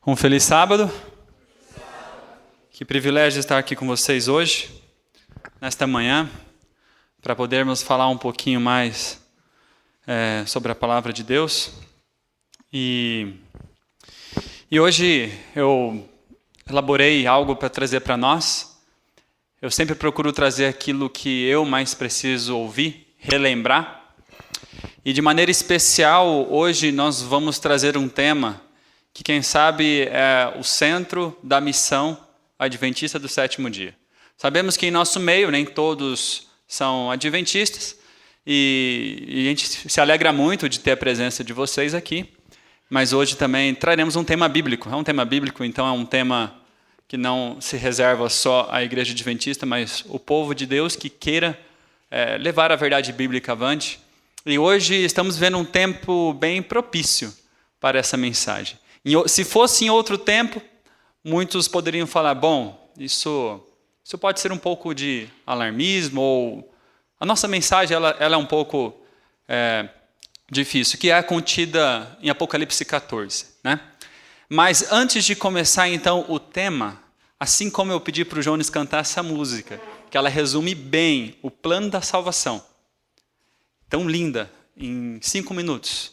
Um feliz sábado. Que privilégio estar aqui com vocês hoje, nesta manhã, para podermos falar um pouquinho mais sobre a palavra de Deus. E hoje eu elaborei algo para trazer para nós. Eu sempre procuro trazer aquilo que eu mais preciso ouvir, relembrar. E de maneira especial, hoje nós vamos trazer um tema que, quem sabe, é o centro da missão adventista do sétimo dia. Sabemos que em nosso meio nem todos são adventistas e a gente se alegra muito de ter a presença de vocês aqui, mas hoje também traremos um tema bíblico. É um tema bíblico, então é um tema que não se reserva só à igreja adventista, mas o povo de Deus que queira levar a verdade bíblica avante. E hoje estamos vendo um tempo bem propício para essa mensagem. Se fosse em outro tempo, muitos poderiam falar, bom, isso pode ser um pouco de alarmismo, ou a nossa mensagem ela é um pouco difícil, que é contida em Apocalipse 14. Né? Mas antes de começar, então, o tema, assim como eu pedi para o Jones cantar essa música, que ela resume bem o plano da salvação, tão linda, em 5 minutos,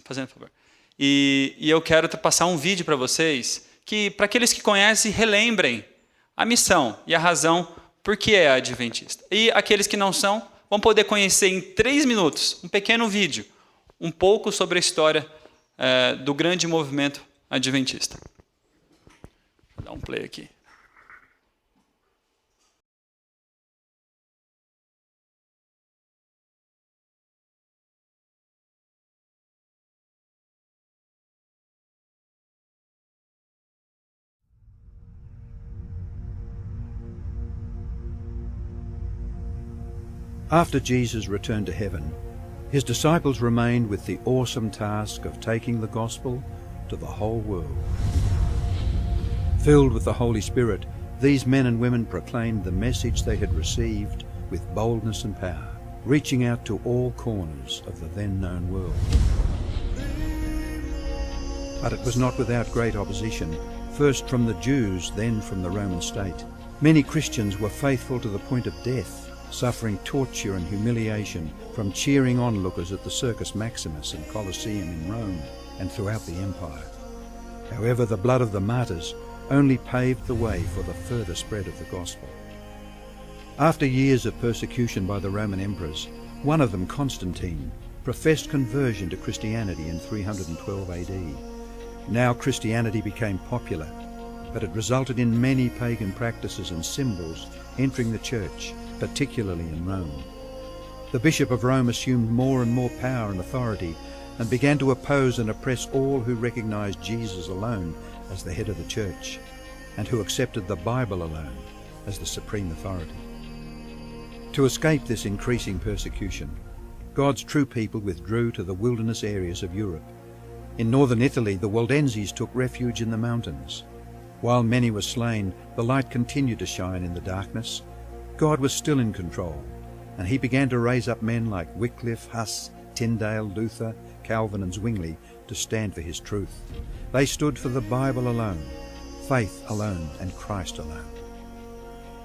fazendo favor. E eu quero passar um vídeo para vocês, que para aqueles que conhecem, relembrem a missão e a razão por que é adventista. E aqueles que não são, vão poder conhecer em 3 minutos, um pequeno vídeo, um pouco sobre a história do grande movimento adventista. Vou dar um play aqui. After Jesus returned to heaven, his disciples remained with the awesome task of taking the gospel to the whole world. Filled with the Holy Spirit, these men and women proclaimed the message they had received with boldness and power, reaching out to all corners of the then known world. But it was not without great opposition, first from the Jews, then from the Roman state. Many Christians were faithful to the point of death, suffering torture and humiliation from cheering onlookers at the Circus Maximus and Colosseum in Rome and throughout the empire. However, the blood of the martyrs only paved the way for the further spread of the gospel. After years of persecution by the Roman emperors, one of them, Constantine, professed conversion to Christianity in 312 AD. Now Christianity became popular, but it resulted in many pagan practices and symbols entering the church, particularly in Rome. The Bishop of Rome assumed more and more power and authority and began to oppose and oppress all who recognized Jesus alone as the head of the church and who accepted the Bible alone as the supreme authority. To escape this increasing persecution, God's true people withdrew to the wilderness areas of Europe. In northern Italy, the Waldenses took refuge in the mountains. While many were slain, the light continued to shine in the darkness. God was still in control, and he began to raise up men like Wycliffe, Huss, Tyndale, Luther, Calvin and Zwingli to stand for his truth. They stood for the Bible alone, faith alone and Christ alone.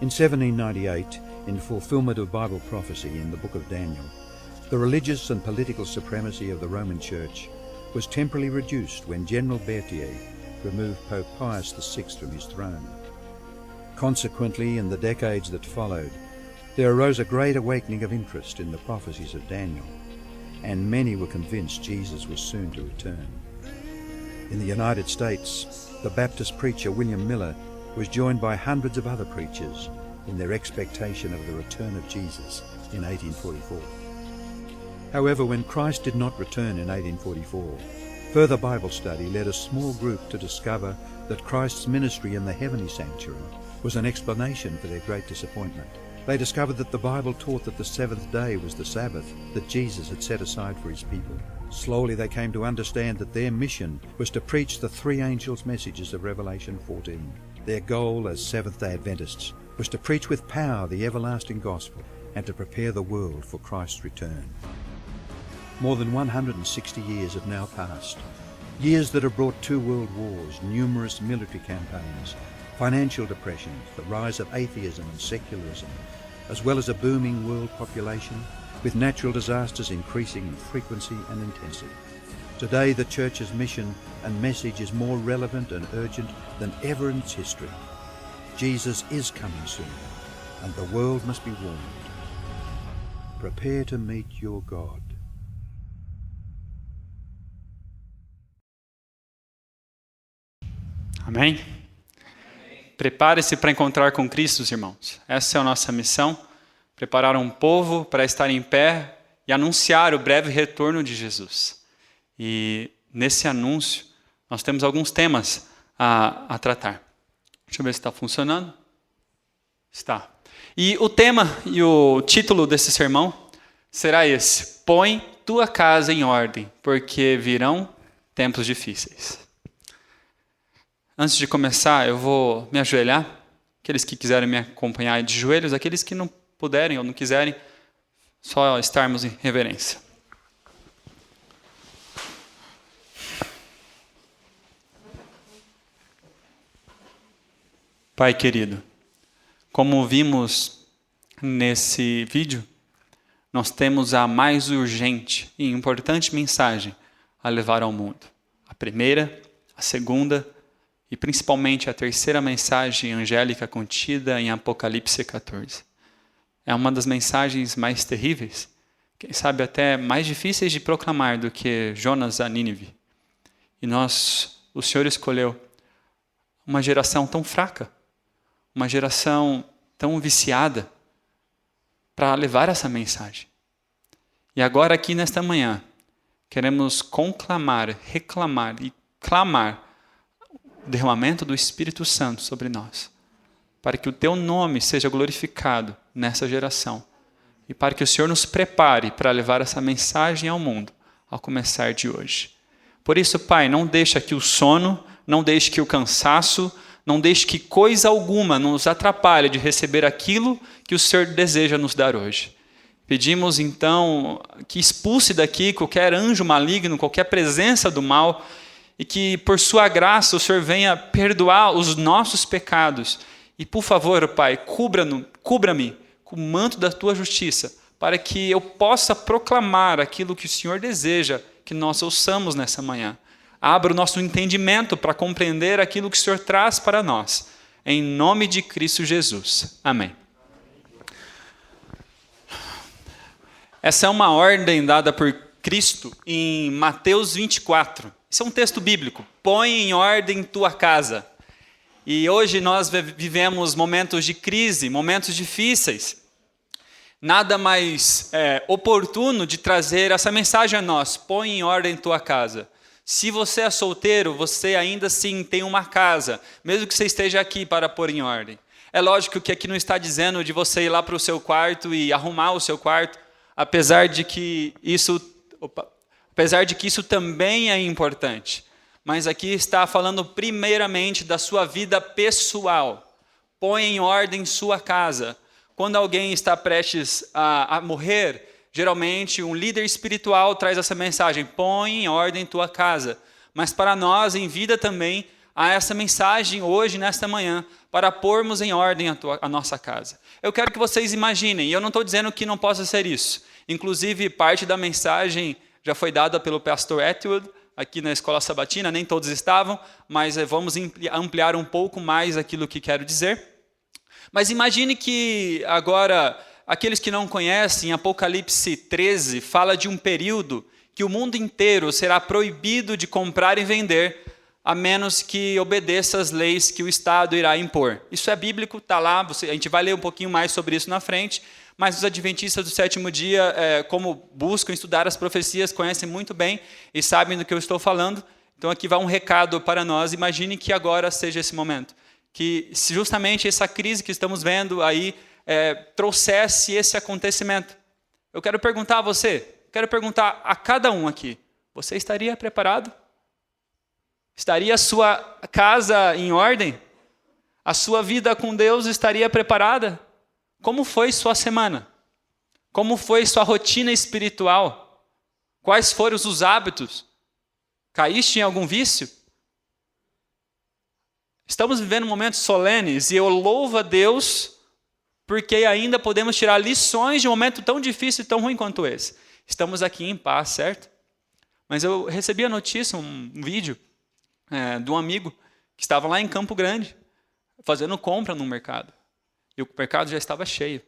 In 1798, in fulfillment of Bible prophecy in the book of Daniel, the religious and political supremacy of the Roman Church was temporarily reduced when General Berthier removed Pope Pius VI from his throne. Consequently, in the decades that followed, there arose a great awakening of interest in the prophecies of Daniel, and many were convinced Jesus was soon to return. In the United States, the Baptist preacher William Miller was joined by hundreds of other preachers in their expectation of the return of Jesus in 1844. However, when Christ did not return in 1844, further Bible study led a small group to discover that Christ's ministry in the heavenly sanctuary was an explanation for their great disappointment. They discovered that the Bible taught that the seventh day was the Sabbath that Jesus had set aside for his people. Slowly they came to understand that their mission was to preach the 3 angels' messages of Revelation 14. Their goal as Seventh-day Adventists was to preach with power the everlasting gospel and to prepare the world for Christ's return. More than 160 years have now passed. Years that have brought 2 world wars, numerous military campaigns, financial depressions, the rise of atheism and secularism, as well as a booming world population, with natural disasters increasing in frequency and intensity. Today, the Church's mission and message is more relevant and urgent than ever in its history. Jesus is coming soon, and the world must be warned. Prepare to meet your God. Amém? Prepare-se para encontrar com Cristo, irmãos. Essa é a nossa missão. Preparar um povo para estar em pé e anunciar o breve retorno de Jesus. E nesse anúncio, nós temos alguns temas a tratar. Deixa eu ver se está funcionando. Está. E o tema e o título desse sermão será esse: Põe tua casa em ordem, porque virão tempos difíceis. Antes de começar, eu vou me ajoelhar. Aqueles que quiserem me acompanhar de joelhos, aqueles que não puderem ou não quiserem, só estarmos em reverência. Pai querido, como vimos nesse vídeo, nós temos a mais urgente e importante mensagem a levar ao mundo. A primeira, a segunda e principalmente a terceira mensagem angélica contida em Apocalipse 14. É uma das mensagens mais terríveis, quem sabe até mais difíceis de proclamar do que Jonas a Nínive. E o Senhor escolheu uma geração tão fraca, uma geração tão viciada para levar essa mensagem. E agora aqui nesta manhã, queremos conclamar, reclamar e clamar o derramamento do Espírito Santo sobre nós, para que o teu nome seja glorificado nessa geração e para que o Senhor nos prepare para levar essa mensagem ao mundo, ao começar de hoje. Por isso, Pai, não deixa que o sono, não deixe que o cansaço, não deixe que coisa alguma nos atrapalhe de receber aquilo que o Senhor deseja nos dar hoje. Pedimos, então, que expulse daqui qualquer anjo maligno, qualquer presença do mal, e que, por sua graça, o Senhor venha perdoar os nossos pecados. E, por favor, Pai, cubra-me com o manto da Tua justiça, para que eu possa proclamar aquilo que o Senhor deseja que nós ouçamos nessa manhã. Abra o nosso entendimento para compreender aquilo que o Senhor traz para nós. Em nome de Cristo Jesus. Amém. Essa é uma ordem dada por Cristo em Mateus 24. Isso é um texto bíblico. Põe em ordem tua casa. E hoje nós vivemos momentos de crise, momentos difíceis. Nada mais oportuno de trazer essa mensagem a nós. Põe em ordem tua casa. Se você é solteiro, você ainda assim tem uma casa, mesmo que você esteja aqui para pôr em ordem. É lógico que aqui não está dizendo de você ir lá para o seu quarto e arrumar o seu quarto, apesar de que isso também é importante. Mas aqui está falando primeiramente da sua vida pessoal. Põe em ordem sua casa. Quando alguém está prestes a morrer, geralmente, um líder espiritual traz essa mensagem: põe em ordem tua casa. Mas para nós, em vida também, há essa mensagem hoje, nesta manhã, para pormos em ordem a nossa casa. Eu quero que vocês imaginem, e eu não estou dizendo que não possa ser isso. Inclusive, parte da mensagem já foi dada pelo pastor Atwood, aqui na Escola Sabatina, nem todos estavam, mas vamos ampliar um pouco mais aquilo que quero dizer. Mas imagine que agora, aqueles que não conhecem, Apocalipse 13 fala de um período que o mundo inteiro será proibido de comprar e vender, a menos que obedeça às leis que o Estado irá impor. Isso é bíblico, está lá, a gente vai ler um pouquinho mais sobre isso na frente, mas os adventistas do sétimo dia, como buscam estudar as profecias, conhecem muito bem e sabem do que eu estou falando. Então aqui vai um recado para nós. Imagine que agora seja esse momento, que justamente essa crise que estamos vendo aí trouxesse esse acontecimento. Eu quero perguntar a você, quero perguntar a cada um aqui, você estaria preparado? Estaria a sua casa em ordem? A sua vida com Deus estaria preparada? Como foi sua semana? Como foi sua rotina espiritual? Quais foram os hábitos? Caíste em algum vício? Estamos vivendo momentos solenes e eu louvo a Deus porque ainda podemos tirar lições de um momento tão difícil e tão ruim quanto esse. Estamos aqui em paz, certo? Mas eu recebi a notícia, um vídeo de um amigo que estava lá em Campo Grande, fazendo compra no mercado. E o mercado já estava cheio.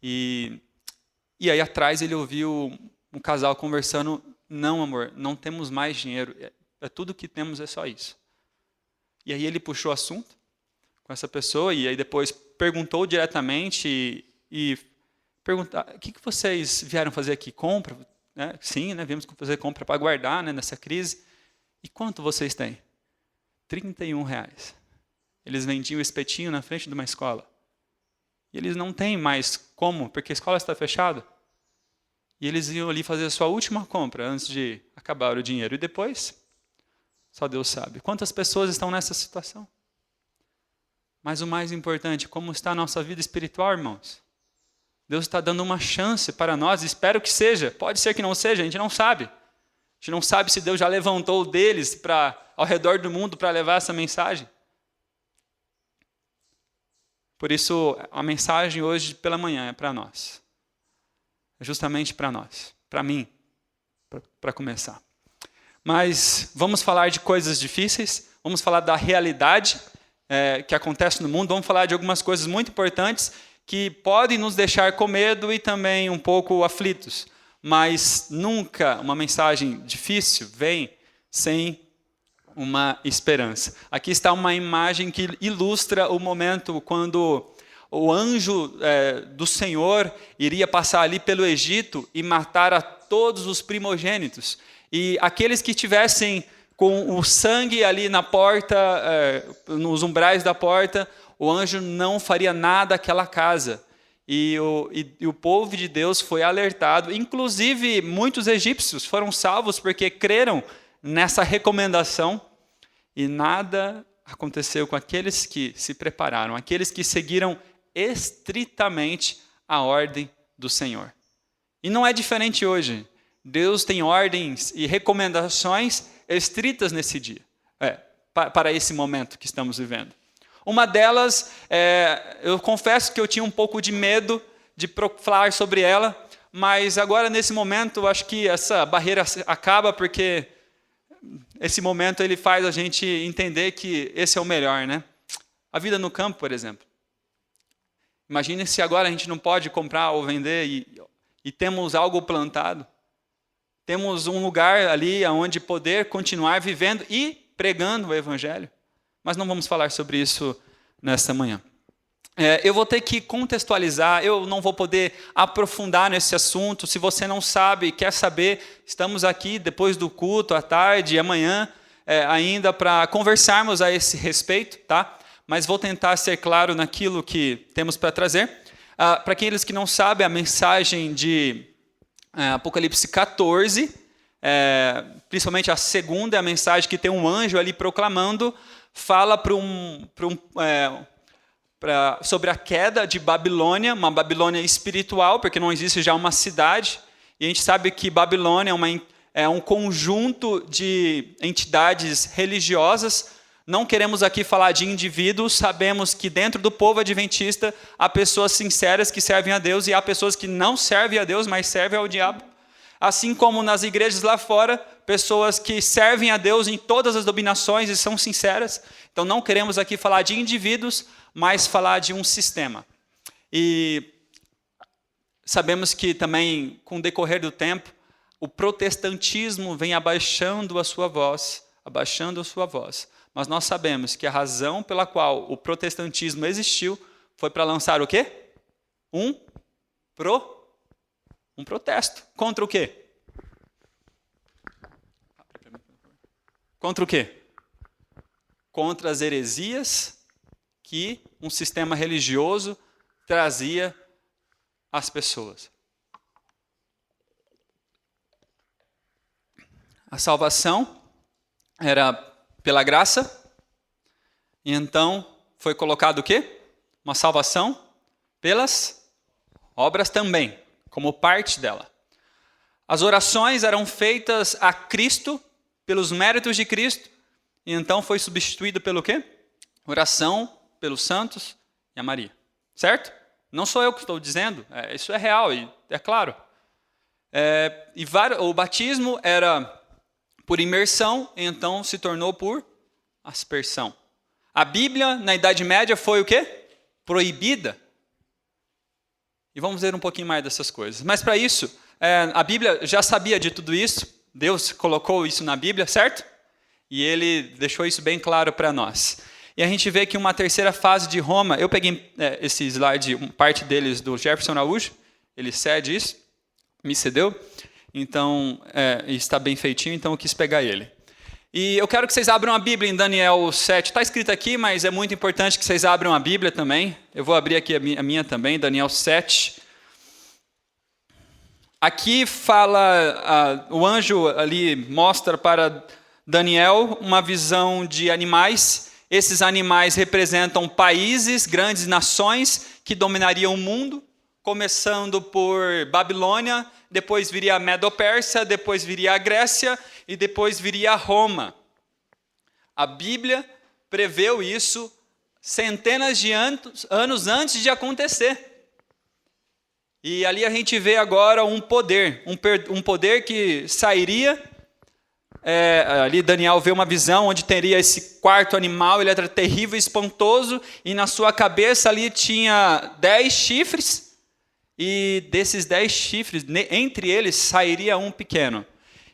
E aí atrás ele ouviu um casal conversando: não, amor, não temos mais dinheiro, tudo que temos é só isso. E aí ele puxou o assunto com essa pessoa e aí depois perguntou diretamente e perguntou: o que vocês vieram fazer aqui? Compra? Né? Sim, né? Viemos fazer compra para guardar, né, nessa crise. E quanto vocês têm? R$31. Eles vendiam espetinho na frente de uma escola. E eles não têm mais como, porque a escola está fechada. E eles iam ali fazer a sua última compra antes de acabar o dinheiro. E depois, só Deus sabe. Quantas pessoas estão nessa situação? Mas o mais importante, como está a nossa vida espiritual, irmãos? Deus está dando uma chance para nós, espero que seja. Pode ser que não seja, a gente não sabe. A gente não sabe se Deus já levantou deles ao redor do mundo para levar essa mensagem. Por isso, a mensagem hoje pela manhã é para nós. É justamente para nós, para mim, para começar. Mas vamos falar de coisas difíceis, vamos falar da realidade que acontece no mundo, vamos falar de algumas coisas muito importantes que podem nos deixar com medo e também um pouco aflitos. Mas nunca uma mensagem difícil vem sem uma esperança. Aqui está uma imagem que ilustra o momento quando o anjo do Senhor iria passar ali pelo Egito e matar a todos os primogênitos. E aqueles que tivessem com o sangue ali na porta, nos umbrais da porta, o anjo não faria nada àquela casa. E o povo de Deus foi alertado. Inclusive, muitos egípcios foram salvos porque creram nessa recomendação. E nada aconteceu com aqueles que se prepararam, aqueles que seguiram estritamente a ordem do Senhor. E não é diferente hoje. Deus tem ordens e recomendações estritas nesse dia, para esse momento que estamos vivendo. Uma delas, eu confesso que eu tinha um pouco de medo de falar sobre ela, mas agora nesse momento acho que essa barreira acaba porque esse momento ele faz a gente entender que esse é o melhor, né? A vida no campo, por exemplo. Imagine se agora a gente não pode comprar ou vender e temos algo plantado. Temos um lugar ali onde poder continuar vivendo e pregando o Evangelho. Mas não vamos falar sobre isso nesta manhã. Eu vou ter que contextualizar, eu não vou poder aprofundar nesse assunto. Se você não sabe, quer saber, estamos aqui depois do culto, à tarde e amanhã, ainda para conversarmos a esse respeito, tá? Mas vou tentar ser claro naquilo que temos para trazer. Para aqueles que não sabem, a mensagem de Apocalipse 14, principalmente a segunda, a mensagem que tem um anjo ali proclamando, fala sobre a queda de Babilônia, uma Babilônia espiritual, porque não existe já uma cidade, e a gente sabe que Babilônia é um conjunto de entidades religiosas. Não queremos aqui falar de indivíduos, sabemos que dentro do povo adventista há pessoas sinceras que servem a Deus e há pessoas que não servem a Deus, mas servem ao diabo. Assim como nas igrejas lá fora, pessoas que servem a Deus em todas as dominações e são sinceras. Então não queremos aqui falar de indivíduos, mas falar de um sistema. E sabemos que também, com o decorrer do tempo, o protestantismo vem abaixando a sua voz. Mas nós sabemos que a razão pela qual o protestantismo existiu foi para lançar o quê? Um protesto. Contra o quê? Contra o quê? Contra as heresias que um sistema religioso trazia às pessoas. A salvação era pela graça, e então foi colocado o quê? Uma salvação pelas obras também, como parte dela. As orações eram feitas a Cristo pelos méritos de Cristo, e então foi substituído pelo quê? Oração pelos santos e a Maria. Certo? Não sou eu que estou dizendo, isso é real, e é claro. O batismo era por imersão, então se tornou por aspersão. A Bíblia, na Idade Média, foi o quê? Proibida. E vamos ver um pouquinho mais dessas coisas. Mas para isso, a Bíblia já sabia de tudo isso. Deus colocou isso na Bíblia, certo? E Ele deixou isso bem claro para nós. E a gente vê que uma terceira fase de Roma, eu peguei esse slide, parte deles do Jefferson Araújo, ele cede isso, me cedeu, então está bem feitinho, então eu quis pegar ele. E eu quero que vocês abram a Bíblia em Daniel 7, está escrito aqui, mas é muito importante que vocês abram a Bíblia também. Eu vou abrir aqui a minha também, Daniel 7. Aqui fala, o anjo ali mostra para Daniel uma visão de animais. Esses animais representam países, grandes nações que dominariam o mundo, começando por Babilônia, depois viria a Medo-Pérsia, depois viria a Grécia e depois viria a Roma. A Bíblia preveu isso centenas de anos antes de acontecer. E ali a gente vê agora um poder que sairia. Ali Daniel vê uma visão onde teria esse quarto animal, ele era terrível e espantoso, e na sua cabeça ali tinha 10 chifres, e desses 10 chifres, entre eles sairia um pequeno.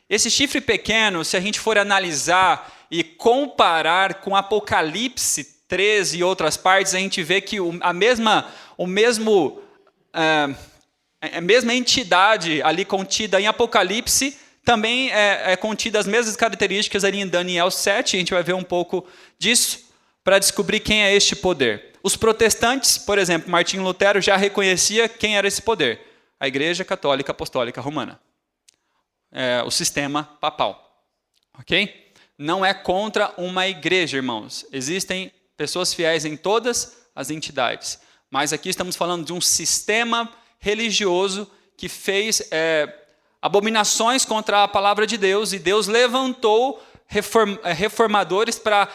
Esse chifre pequeno, se a gente for analisar e comparar com Apocalipse 13 e outras partes, a gente vê que a mesma entidade ali contida em Apocalipse também é contida as mesmas características ali em Daniel 7, a gente vai ver um pouco disso para descobrir quem é este poder. Os protestantes, por exemplo, Martinho Lutero já reconhecia quem era esse poder. A Igreja Católica Apostólica Romana. O sistema papal. Ok? Não é contra uma igreja, irmãos. Existem pessoas fiéis em todas as entidades. Mas aqui estamos falando de um sistema religioso que fez abominações contra a palavra de Deus, e Deus levantou reformadores para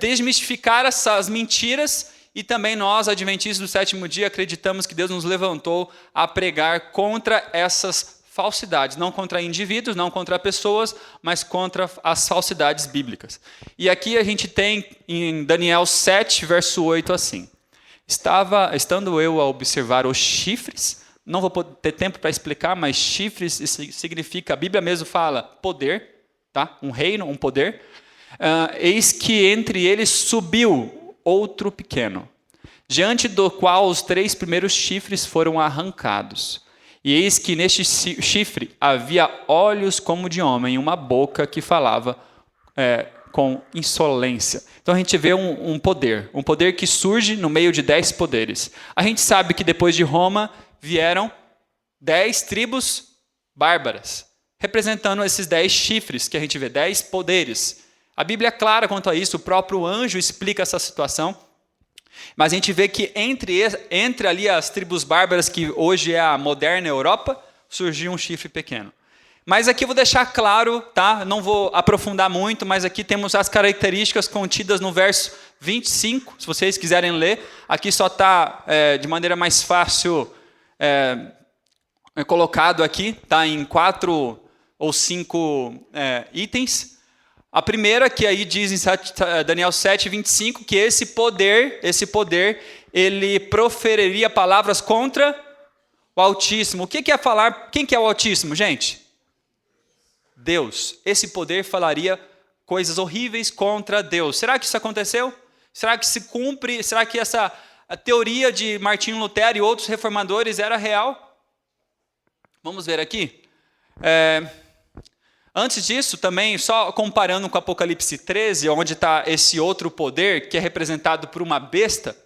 desmistificar essas mentiras, e também nós, adventistas do sétimo dia, acreditamos que Deus nos levantou a pregar contra essas falsidades, não contra indivíduos, não contra pessoas, mas contra as falsidades bíblicas. E aqui a gente tem em Daniel 7, verso 8, assim: estando eu a observar os chifres, não vou ter tempo para explicar, mas chifres significa, a Bíblia mesmo fala, poder, tá? Um reino, um poder. Eis que entre eles subiu outro pequeno, diante do qual os 3 primeiros chifres foram arrancados. E eis que neste chifre havia olhos como de homem, e uma boca que falava com insolência. Então a gente vê um poder que surge no meio de 10 poderes. A gente sabe que depois de Roma vieram 10 tribos bárbaras, representando esses 10 chifres que a gente vê, 10 poderes. A Bíblia é clara quanto a isso, o próprio anjo explica essa situação. Mas a gente vê que entre ali as tribos bárbaras, que hoje é a moderna Europa, surgiu um chifre pequeno. Mas aqui eu vou deixar claro, tá? Não vou aprofundar muito, mas aqui temos as características contidas no verso 25, se vocês quiserem ler. Aqui só está de maneira mais fácil colocado aqui, tá? Em 4 ou 5 itens. A primeira, que aí diz em Daniel 7, 25, que esse poder, ele proferiria palavras contra o Altíssimo. O que é falar? Quem que é o Altíssimo, gente? Deus. Esse poder falaria coisas horríveis contra Deus. Será que isso aconteceu? Será que se cumpre? Será que essa teoria de Martinho Lutero e outros reformadores era real? Vamos ver aqui. Antes disso, também, só comparando com Apocalipse 13, onde está esse outro poder, que é representado por uma besta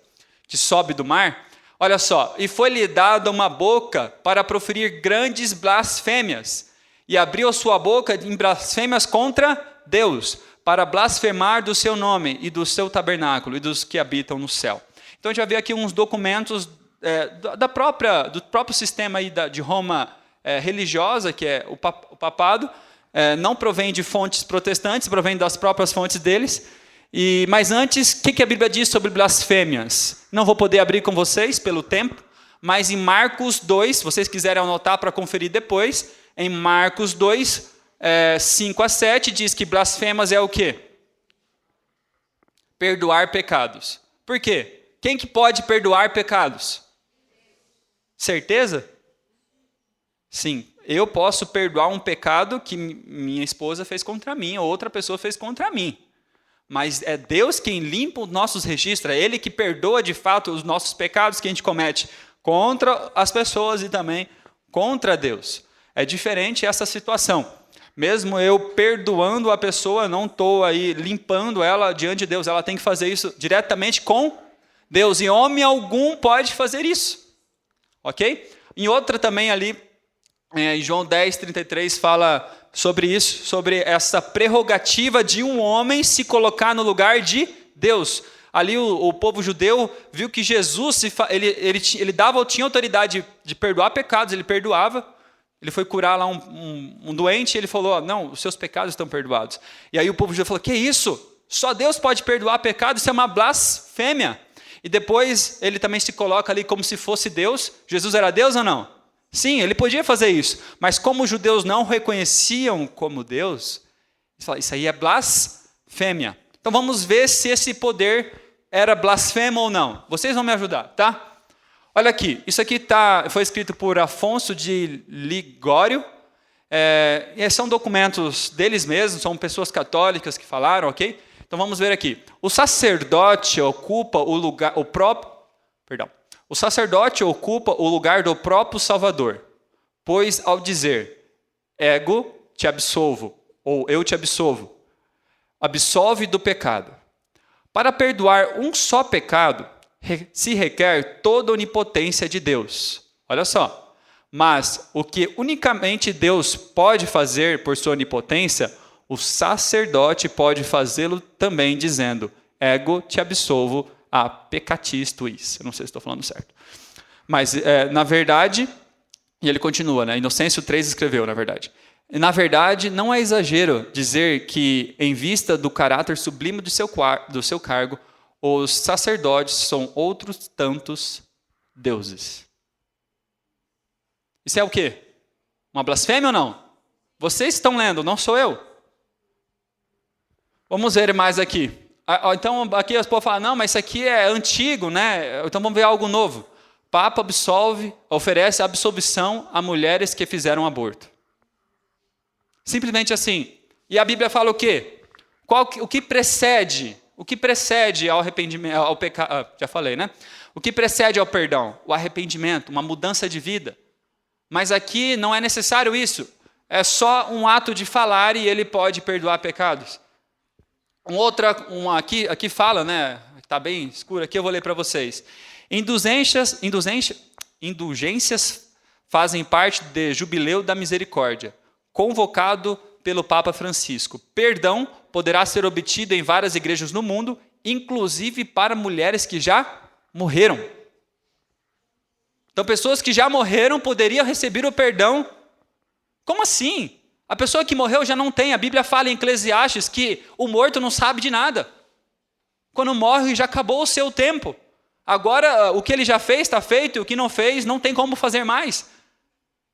que sobe do mar. Olha só, e foi-lhe dada uma boca para proferir grandes blasfêmias, e abriu sua boca em blasfêmias contra Deus, para blasfemar do seu nome e do seu tabernáculo e dos que habitam no céu. Então a gente vai ver aqui uns documentos do próprio sistema aí de Roma religiosa, que é o papado, não provém de fontes protestantes, provém das próprias fontes deles. Mas antes, o que a Bíblia diz sobre blasfêmias? Não vou poder abrir com vocês pelo tempo, mas em Marcos 2, se vocês quiserem anotar para conferir depois, em Marcos 2, 5 a 7, diz que blasfemas é o quê? Perdoar pecados. Por quê? Quem que pode perdoar pecados? Certeza? Sim, eu posso perdoar um pecado que minha esposa fez contra mim, ou outra pessoa fez contra mim. Mas é Deus quem limpa os nossos registros, é Ele que perdoa de fato os nossos pecados que a gente comete contra as pessoas e também contra Deus. É diferente essa situação. Mesmo eu perdoando a pessoa, não estou aí limpando ela diante de Deus. Ela tem que fazer isso diretamente com Deus. E homem algum pode fazer isso. Ok? Em outra também ali, em João 10, 33, fala sobre isso, sobre essa prerrogativa de um homem se colocar no lugar de Deus. Ali o povo judeu viu que Jesus ele tinha autoridade de perdoar pecados, ele perdoava. Ele foi curar lá um doente e ele falou, não, os seus pecados estão perdoados. E aí o povo judeu falou, que isso? Só Deus pode perdoar pecados, isso é uma blasfêmia. E depois ele também se coloca ali como se fosse Deus. Jesus era Deus ou não? Sim, ele podia fazer isso. Mas como os judeus não reconheciam como Deus, eles falaram, isso aí é blasfêmia. Então vamos ver se esse poder era blasfemo ou não. Vocês vão me ajudar, tá? Olha aqui, isso aqui foi escrito por Afonso de Ligório. São documentos deles mesmos, são pessoas católicas que falaram, ok? Então vamos ver aqui. O sacerdote ocupa o lugar do próprio Salvador, pois ao dizer, ego te absolvo, ou eu te absolvo, absolve do pecado. Para perdoar um só pecado, se requer toda a onipotência de Deus. Olha só. Mas o que unicamente Deus pode fazer por sua onipotência, o sacerdote pode fazê-lo também, dizendo, ego te absolvo a peccatis tuis. Eu não sei se estou falando certo. Mas, na verdade, e ele continua, né? Inocêncio 3 escreveu, na verdade. Na verdade, não é exagero dizer que, em vista do caráter sublime do seu cargo, os sacerdotes são outros tantos deuses. Isso é o quê? Uma blasfêmia ou não? Vocês estão lendo, não sou eu. Vamos ver mais aqui. Então, aqui as pessoas falam, não, mas isso aqui é antigo, né? Então vamos ver algo novo. Papa oferece absolvição a mulheres que fizeram aborto. Simplesmente assim. E a Bíblia fala o quê? O que precede ao arrependimento, ao pecado? Já falei, né? O que precede ao perdão? O arrependimento, uma mudança de vida. Mas aqui não é necessário isso. É só um ato de falar e ele pode perdoar pecados. Aqui fala, né? Está bem escuro aqui, eu vou ler para vocês. Indulgências fazem parte do Jubileu da Misericórdia, convocado pelo Papa Francisco. Perdão poderá ser obtido em várias igrejas no mundo, inclusive para mulheres que já morreram. Então, pessoas que já morreram poderiam receber o perdão. Como assim? A pessoa que morreu já não tem. A Bíblia fala em Eclesiastes que o morto não sabe de nada. Quando morre, já acabou o seu tempo. Agora, o que ele já fez está feito, e o que não fez, não tem como fazer mais.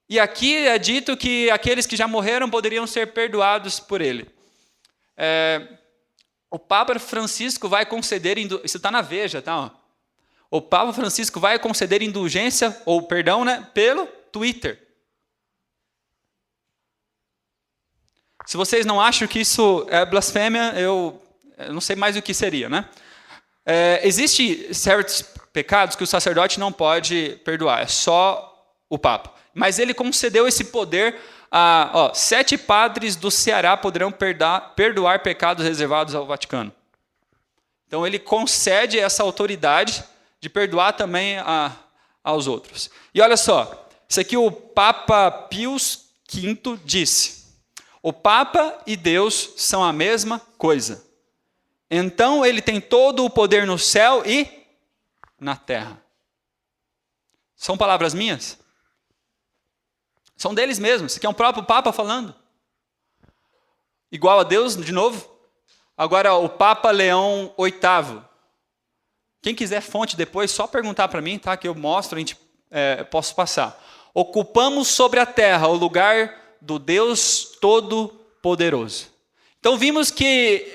E aqui é dito que aqueles que já morreram poderiam ser perdoados por ele. O Papa Francisco vai conceder... Isso está na Veja, tá? Ó. O Papa Francisco vai conceder indulgência, ou perdão, né, pelo Twitter. Se vocês não acham que isso é blasfêmia, eu não sei mais o que seria, né? Existem certos pecados que o sacerdote não pode perdoar, é só o Papa. Mas ele concedeu esse poder a 7 padres do Ceará poderão perdoar pecados reservados ao Vaticano. Então ele concede essa autoridade de perdoar também aos outros. E olha só, isso aqui o Papa Pius V disse: o Papa e Deus são a mesma coisa. Então ele tem todo o poder no céu e na terra. São palavras minhas? São deles mesmos. Isso aqui é o próprio Papa falando. igual a Deus, de novo. Agora, o Papa Leão VIII. Quem quiser fonte depois, só perguntar para mim, tá? Que eu mostro, a gente posso passar. Ocupamos sobre a terra o lugar do Deus Todo-Poderoso. Então vimos que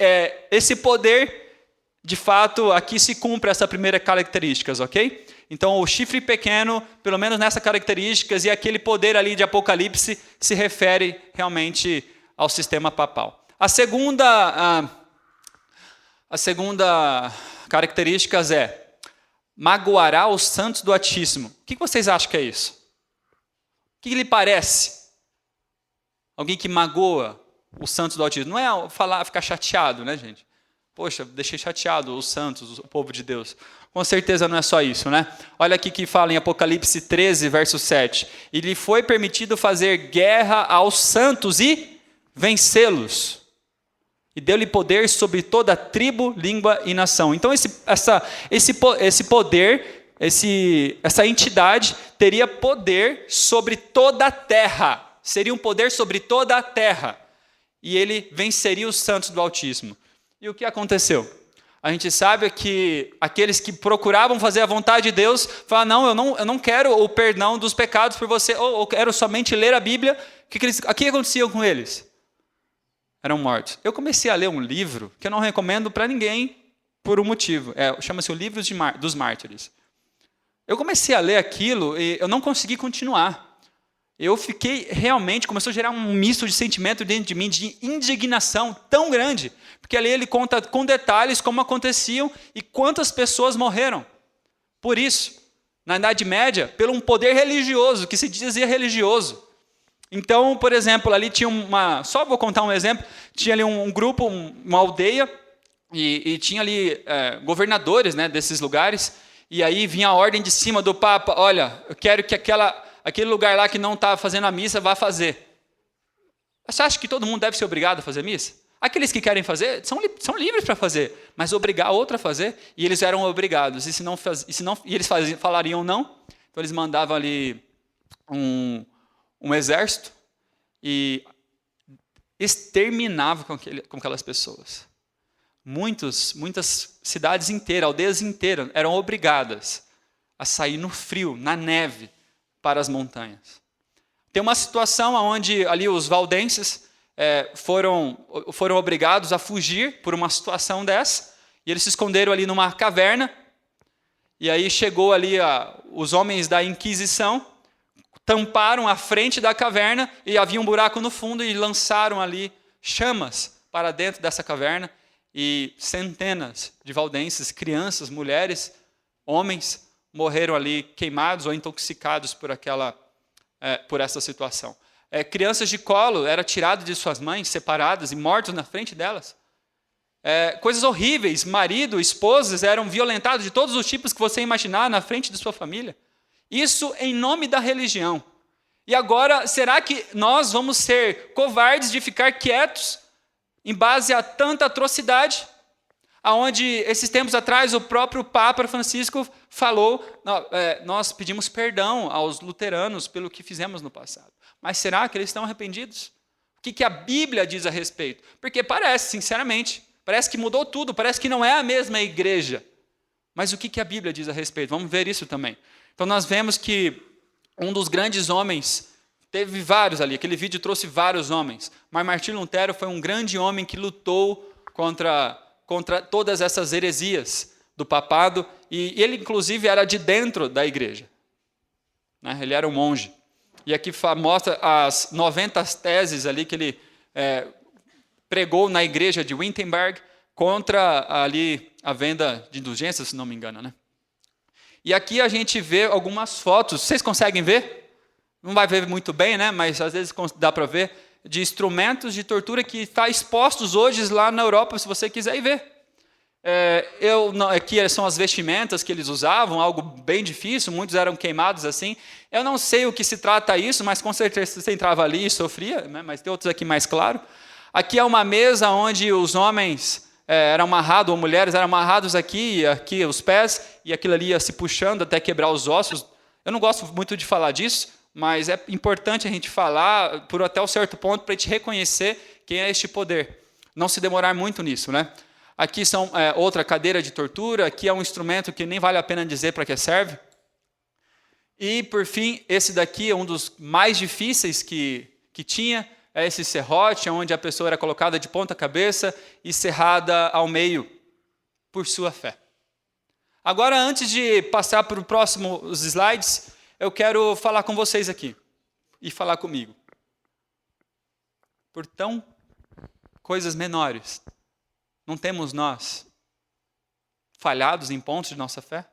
esse poder, de fato, aqui se cumpre essa primeira característica, ok? Então o chifre pequeno, pelo menos nessas características, e aquele poder ali de Apocalipse se refere realmente ao sistema papal. A segunda característica é magoará os santos do Altíssimo. O que vocês acham que é isso? O que lhe parece? Alguém que magoa os santos do Altíssimo. Não é ficar chateado, né, gente? Poxa, deixei chateado os santos, o povo de Deus. Com certeza não é só isso, né? Olha aqui que fala em Apocalipse 13, verso 7. E lhe foi permitido fazer guerra aos santos e vencê-los. E deu-lhe poder sobre toda tribo, língua e nação. Então esse poder, essa entidade teria poder sobre toda a terra. Seria um poder sobre toda a terra. E ele venceria os santos do Altíssimo. E o que aconteceu? A gente sabe que aqueles que procuravam fazer a vontade de Deus, falaram, não, eu não quero o perdão dos pecados por você, ou eu quero somente ler a Bíblia. O que acontecia com eles? Eram mortos. Eu comecei a ler um livro que eu não recomendo para ninguém por um motivo. Chama-se o Livro dos Mártires. Eu comecei a ler aquilo e eu não consegui continuar. Eu fiquei realmente, começou a gerar um misto de sentimento dentro de mim, de indignação tão grande. Porque ali ele conta com detalhes como aconteciam e quantas pessoas morreram. Por isso, na Idade Média, pelo um poder religioso, que se dizia religioso. Então, por exemplo, ali tinha só vou contar um exemplo, tinha ali um grupo, uma aldeia, e tinha ali governadores, né, desses lugares, e aí vinha a ordem de cima do Papa, olha, eu quero que aquele lugar lá que não está fazendo a missa vá fazer. Você acha que todo mundo deve ser obrigado a fazer missa? Aqueles que querem fazer são livres para fazer, mas obrigar outro a fazer, e eles eram obrigados. E eles falariam não, então eles mandavam ali um exército e exterminavam com aquelas pessoas. Muitas cidades inteiras, aldeias inteiras, eram obrigadas a sair no frio, na neve, para as montanhas. Tem uma situação onde ali os valdenses foram obrigados a fugir por uma situação dessa, e eles se esconderam ali numa caverna, e aí chegou ali os homens da Inquisição, tamparam a frente da caverna, e havia um buraco no fundo, e lançaram ali chamas para dentro dessa caverna, e centenas de valdenses, crianças, mulheres, homens, morreram ali queimados ou intoxicados por essa situação. Crianças de colo eram tiradas de suas mães, separadas e mortos na frente delas. Coisas horríveis, marido, esposas eram violentados de todos os tipos que você imaginar na frente de sua família. Isso em nome da religião. E agora, será que nós vamos ser covardes de ficar quietos em base a tanta atrocidade? Aonde, esses tempos atrás, o próprio Papa Francisco falou, nós pedimos perdão aos luteranos pelo que fizemos no passado. Mas será que eles estão arrependidos? O que a Bíblia diz a respeito? Porque parece, sinceramente, parece que mudou tudo, parece que não é a mesma igreja. Mas o que a Bíblia diz a respeito? Vamos ver isso também. Então nós vemos que um dos grandes homens, teve vários ali, aquele vídeo trouxe vários homens, mas Martinho Lutero foi um grande homem que lutou contra todas essas heresias do papado, e ele, inclusive, era de dentro da igreja. Né? Ele era um monge. E aqui mostra as 90 teses ali que ele pregou na igreja de Wittenberg contra ali a venda de indulgências, se não me engano. Né? E aqui a gente vê algumas fotos. Vocês conseguem ver? Não vai ver muito bem, né? Mas às vezes dá para ver, de instrumentos de tortura que estão expostos hoje lá na Europa, se você quiser ir ver. Aqui são as vestimentas que eles usavam, algo bem difícil, muitos eram queimados assim. Eu não sei o que se trata isso, mas com certeza você entrava ali e sofria, né? Mas tem outros aqui mais claro. Aqui é uma mesa onde os homens eram amarrados, ou mulheres eram amarrados aqui os pés, e aquilo ali ia se puxando até quebrar os ossos. Eu não gosto muito de falar disso, mas é importante a gente falar, por até um certo ponto, para a gente reconhecer Quem é este poder? Não se demorar muito nisso, né? Aqui são outra cadeira de tortura, aqui é um instrumento que nem vale a pena dizer para que serve. E, por fim, esse daqui é um dos mais difíceis que tinha, é esse serrote, onde a pessoa era colocada de ponta cabeça e cerrada ao meio por sua fé. Agora, antes de passar para os próximos slides, eu quero falar com vocês aqui e falar comigo. Por tão coisas menores, não temos nós falhados em pontos de nossa fé?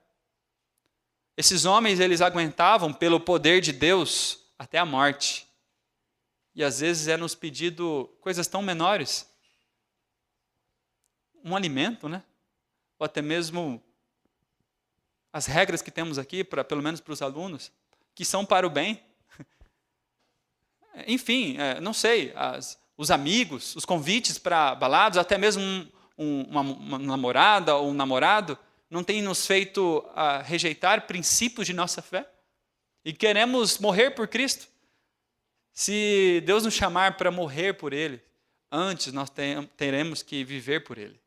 Esses homens, eles aguentavam pelo poder de Deus até a morte. E às vezes é nos pedido coisas tão menores. Um alimento, né? Ou até mesmo as regras que temos aqui, pelo menos para os alunos, que são para o bem. Enfim, não sei, os amigos, os convites para baladas, até mesmo uma namorada ou um namorado, não tem nos feito rejeitar princípios de nossa fé? E queremos morrer por Cristo? Se Deus nos chamar para morrer por Ele, antes nós teremos que viver por Ele.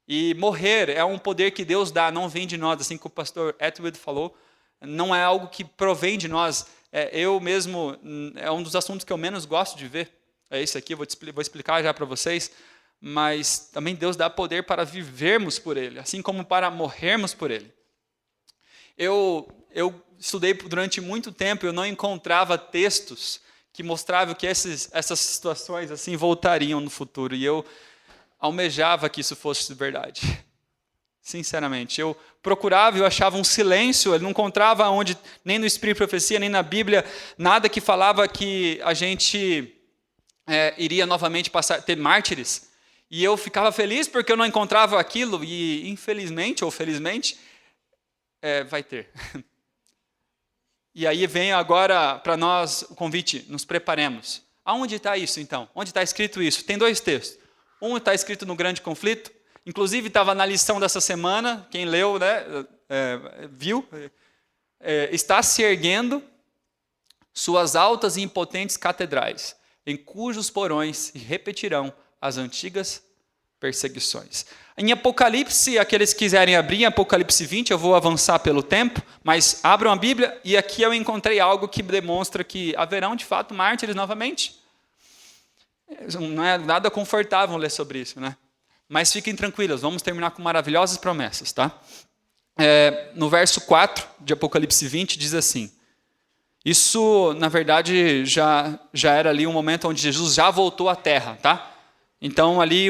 E morrer é um poder que Deus dá, não vem de nós, assim que o pastor Etwood falou, não é algo que provém de nós. Eu mesmo, é um dos assuntos que eu menos gosto de ver. É isso aqui, vou explicar já para vocês. Mas também Deus dá poder para vivermos por Ele, assim como para morrermos por Ele. Eu estudei durante muito tempo, eu não encontrava textos que mostravam que essas situações assim voltariam no futuro. E eu almejava que isso fosse verdade. Sinceramente, eu procurava, eu achava um silêncio, eu não encontrava onde, nem no Espírito de Profecia, nem na Bíblia, nada que falava que a gente iria novamente ter mártires. E eu ficava feliz porque eu não encontrava aquilo, e infelizmente, ou felizmente, vai ter. E aí vem agora para nós o convite, nos preparemos. Aonde está isso então? Onde está escrito isso? Tem 2 textos. Um está escrito no Grande Conflito, inclusive estava na lição dessa semana, quem leu, né, viu, está se erguendo suas altas e impotentes catedrais, em cujos porões se repetirão as antigas perseguições. Em Apocalipse, aqueles que quiserem abrir, em Apocalipse 20, eu vou avançar pelo tempo, mas abram a Bíblia, e aqui eu encontrei algo que demonstra que haverão de fato mártires novamente. Não é nada confortável ler sobre isso, né? Mas fiquem tranquilos, vamos terminar com maravilhosas promessas, tá? No verso 4 de Apocalipse 20 diz assim, isso, na verdade, já era ali um momento onde Jesus já voltou à terra, tá? Então, ali,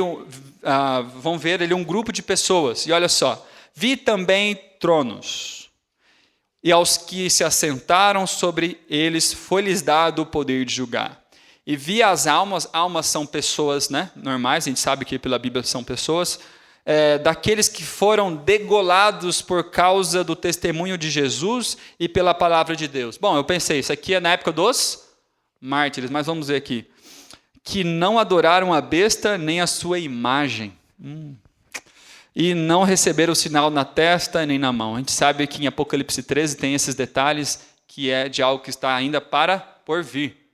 vão ver ali um grupo de pessoas, e olha só, vi também tronos, e aos que se assentaram sobre eles foi-lhes dado o poder de julgar. E vi as almas são pessoas, né, normais, a gente sabe que pela Bíblia são pessoas, daqueles que foram degolados por causa do testemunho de Jesus e pela palavra de Deus. Bom, eu pensei, isso aqui é na época dos mártires, mas vamos ver aqui. Que não adoraram a besta nem a sua imagem. E não receberam o sinal na testa nem na mão. A gente sabe que em Apocalipse 13 tem esses detalhes, que é de algo que está ainda por vir.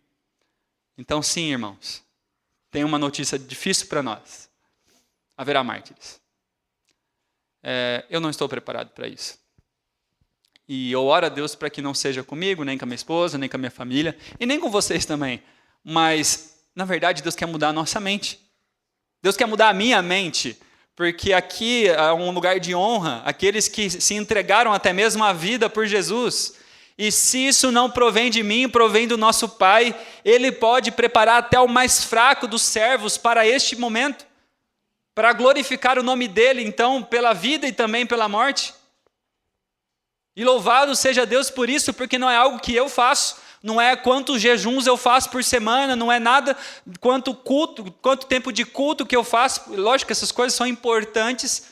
Então, sim, irmãos, tem uma notícia difícil para nós. Haverá mártires. Eu não estou preparado para isso. E eu oro a Deus para que não seja comigo, nem com a minha esposa, nem com a minha família, e nem com vocês também. Mas, na verdade, Deus quer mudar a nossa mente. Deus quer mudar a minha mente, porque aqui é um lugar de honra, aqueles que se entregaram até mesmo a vida por Jesus. E se isso não provém de mim, provém do nosso Pai, Ele pode preparar até o mais fraco dos servos para este momento, para glorificar o nome dEle, então, pela vida e também pela morte. E louvado seja Deus por isso, porque não é algo que eu faço, não é quantos jejuns eu faço por semana, não é nada quanto tempo de culto que eu faço. Lógico que essas coisas são importantes,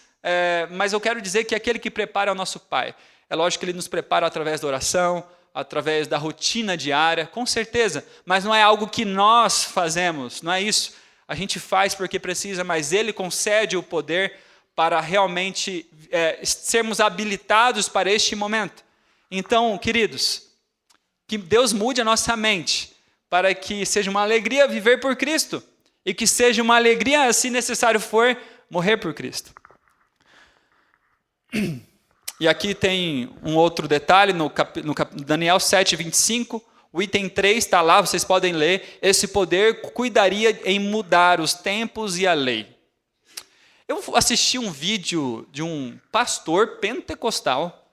mas eu quero dizer que aquele que prepara é o nosso Pai. É lógico que Ele nos prepara através da oração, através da rotina diária, com certeza, mas não é algo que nós fazemos, não é isso. A gente faz porque precisa, mas Ele concede o poder para realmente sermos habilitados para este momento. Então, queridos, que Deus mude a nossa mente, para que seja uma alegria viver por Cristo. e que seja uma alegria, se necessário for, morrer por Cristo. E aqui tem um outro detalhe, no Daniel 7:25, o item 3 está lá, vocês podem ler. Esse poder cuidaria em mudar os tempos e a lei. Eu assisti um vídeo de um pastor pentecostal,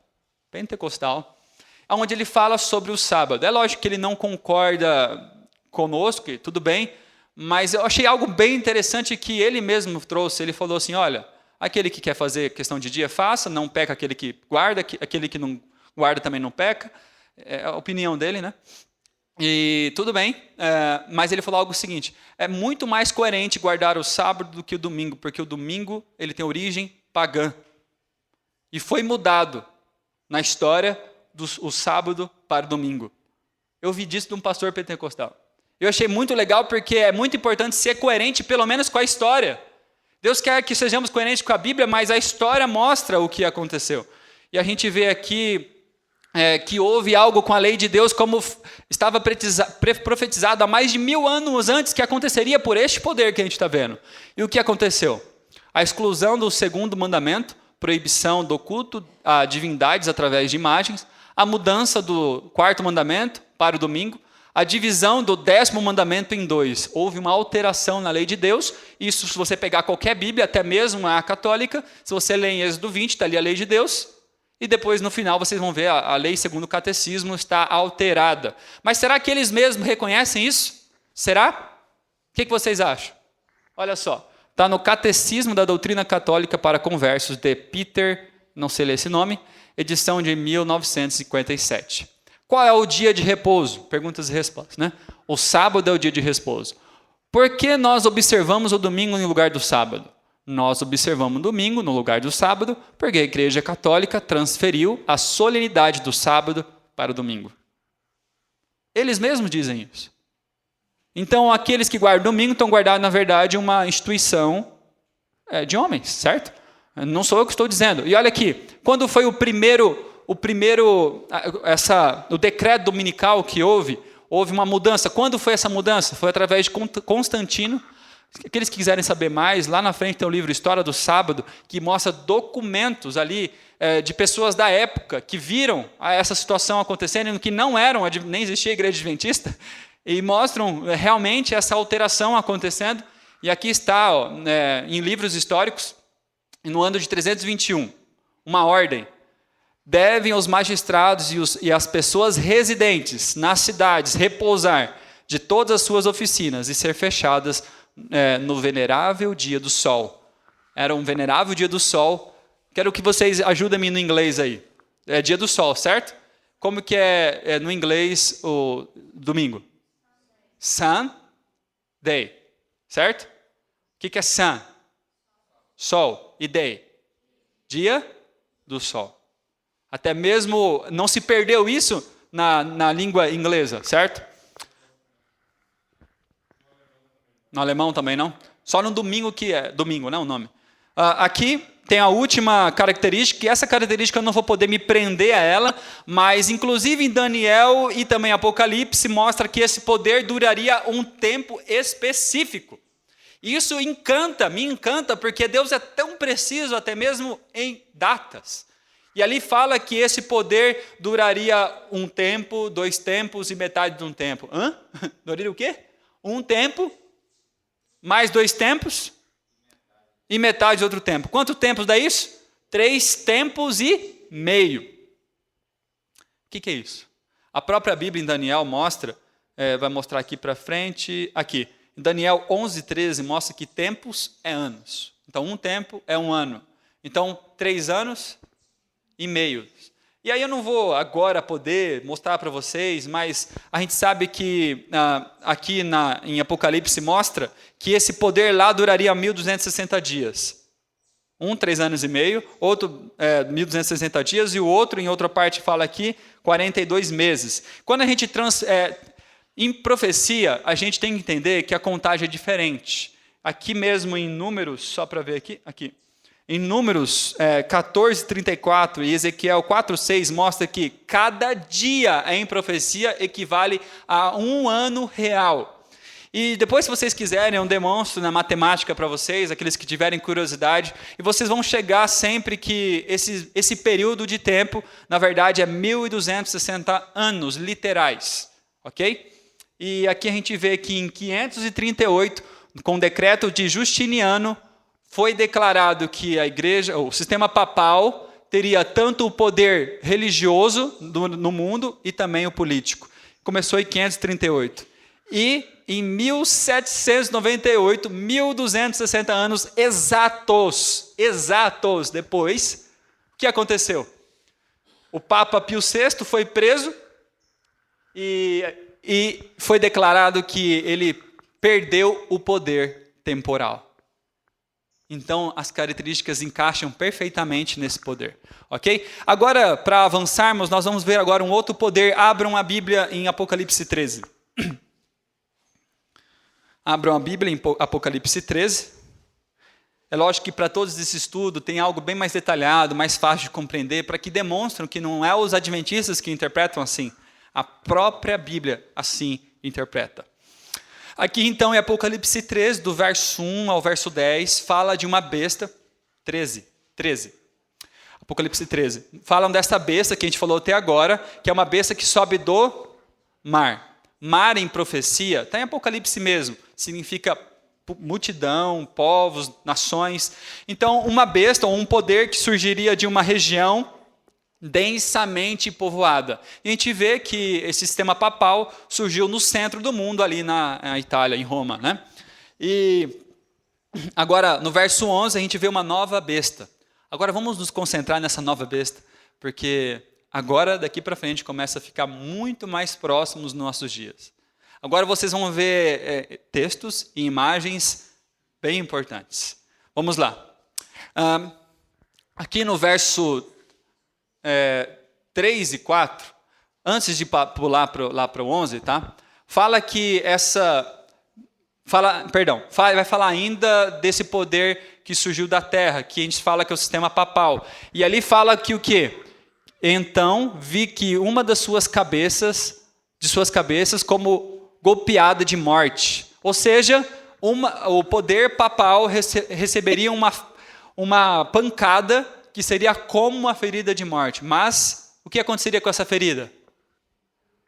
onde ele fala sobre o sábado. É lógico que ele não concorda conosco, tudo bem, mas eu achei algo bem interessante que ele mesmo trouxe. Ele falou assim, olha, aquele que quer fazer questão de dia, faça, não peca aquele que guarda, aquele que não guarda também não peca. É a opinião dele, né? E tudo bem, mas ele falou algo seguinte, é muito mais coerente guardar o sábado do que o domingo, porque o domingo ele tem origem pagã. E foi mudado na história o sábado para o domingo. Eu ouvi disso de um pastor pentecostal. Eu achei muito legal porque é muito importante ser coerente pelo menos com a história. Deus quer que sejamos coerentes com a Bíblia, mas a história mostra o que aconteceu. E a gente vê aqui que houve algo com a lei de Deus, como estava profetizado há mais de 1000 anos antes, que aconteceria por este poder que a gente está vendo. E o que aconteceu? A exclusão do segundo mandamento, proibição do culto a divindades através de imagens, a mudança do quarto mandamento para o domingo, a divisão do 10º mandamento em 2. Houve uma alteração na lei de Deus. Isso, se você pegar qualquer Bíblia, até mesmo a católica, se você ler em Êxodo 20, está ali a lei de Deus. E depois, no final, vocês vão ver a lei segundo o catecismo está alterada. Mas será que eles mesmos reconhecem isso? Será? O que vocês acham? Olha só, está no Catecismo da Doutrina Católica para Conversos, de Peter, não sei ler esse nome, edição de 1957. Qual é o dia de repouso? Perguntas e respostas, né? O sábado é o dia de repouso. Por que nós observamos o domingo em lugar do sábado? Nós observamos o domingo no lugar do sábado, porque a Igreja Católica transferiu a solenidade do sábado para o domingo. Eles mesmos dizem isso. Então, aqueles que guardam o domingo estão guardando, na verdade, uma instituição de homens, certo? Não sou eu que estou dizendo. E olha aqui, quando foi o decreto dominical que houve uma mudança. Quando foi essa mudança? Foi através de Constantino. Aqueles que quiserem saber mais, lá na frente tem o livro História do Sábado, que mostra documentos ali de pessoas da época que viram essa situação acontecendo, que não eram, nem existia a igreja adventista, e mostram realmente essa alteração acontecendo. E aqui está, em livros históricos, no ano de 321, uma ordem. Devem os magistrados e as pessoas residentes nas cidades repousar de todas as suas oficinas e ser fechadas no venerável dia do sol. Era um venerável dia do sol. Quero que vocês ajudem-me no inglês aí. É dia do sol, certo? Como que é no inglês o domingo? Sunday, certo? O que é sun? Sol. E day? Dia do sol. Até mesmo não se perdeu isso na língua inglesa, certo? No alemão também não? Só no domingo que é. Domingo, não é o nome. Aqui tem a última característica, e essa característica eu não vou poder me prender a ela, mas inclusive em Daniel e também Apocalipse mostra que esse poder duraria um tempo específico. Isso me encanta, porque Deus é tão preciso até mesmo em datas. E ali fala que esse poder duraria um tempo, 2 tempos e metade de um tempo. Duraria o quê? Um tempo, mais 2 tempos e metade de outro tempo. Quanto tempos dá isso? 3 tempos e meio. O que é isso? A própria Bíblia em Daniel mostra, vai mostrar aqui para frente, aqui. Em Daniel 11:13 mostra que tempos é anos. Então, um tempo é um ano. Então, 3 anos e meio. E aí eu não vou agora poder mostrar para vocês, mas a gente sabe que aqui em Apocalipse mostra que esse poder lá duraria 1260 dias. 3 anos e meio, outro 1260 dias, e o outro, em outra parte, fala aqui, 42 meses. Quando a gente em profecia, a gente tem que entender que a contagem é diferente. Aqui mesmo em Números, só para ver aqui. Em Números 14:34 e Ezequiel 4:6 mostra que cada dia em profecia equivale a um ano real. E depois, se vocês quiserem, eu demonstro na matemática para vocês, aqueles que tiverem curiosidade, e vocês vão chegar sempre que esse período de tempo, na verdade, é 1.260 anos literais, ok? E aqui a gente vê que em 538, com o decreto de Justiniano, foi declarado que a igreja, o sistema papal, teria tanto o poder religioso no mundo e também o político. Começou em 538. E em 1798, 1.260 anos exatos depois, o que aconteceu? O Papa Pio VI foi preso e foi declarado que ele perdeu o poder temporal. Então, as características encaixam perfeitamente nesse poder, ok? Agora, para avançarmos, nós vamos ver agora um outro poder. Abram a Bíblia em Apocalipse 13. Abram a Bíblia em Apocalipse 13. É lógico que para todos esse estudo tem algo bem mais detalhado, mais fácil de compreender, para que demonstram que não é os adventistas que interpretam assim. A própria Bíblia assim interpreta. Aqui então em Apocalipse 13, do verso 1 ao verso 10, fala de uma besta, 13. Apocalipse 13. Falam desta besta que a gente falou até agora, que é uma besta que sobe do mar. Mar em profecia, está em Apocalipse mesmo, significa multidão, povos, nações. Então uma besta ou um poder que surgiria de uma região densamente povoada. E a gente vê que esse sistema papal surgiu no centro do mundo, ali na Itália, em Roma, né? E agora, no verso 11, a gente vê uma nova besta. Agora vamos nos concentrar nessa nova besta, porque agora, daqui para frente, começa a ficar muito mais próximo nos nossos dias. Agora vocês vão ver textos e imagens bem importantes. Vamos lá. Aqui no verso 3 e 4, antes de pular lá para o 11, tá? Fala que vai falar ainda desse poder que surgiu da terra, que a gente fala que é o sistema papal. E ali fala que o quê? Então vi que uma de suas cabeças como golpeada de morte. Ou seja, o poder papal receberia uma pancada que seria como uma ferida de morte. Mas o que aconteceria com essa ferida?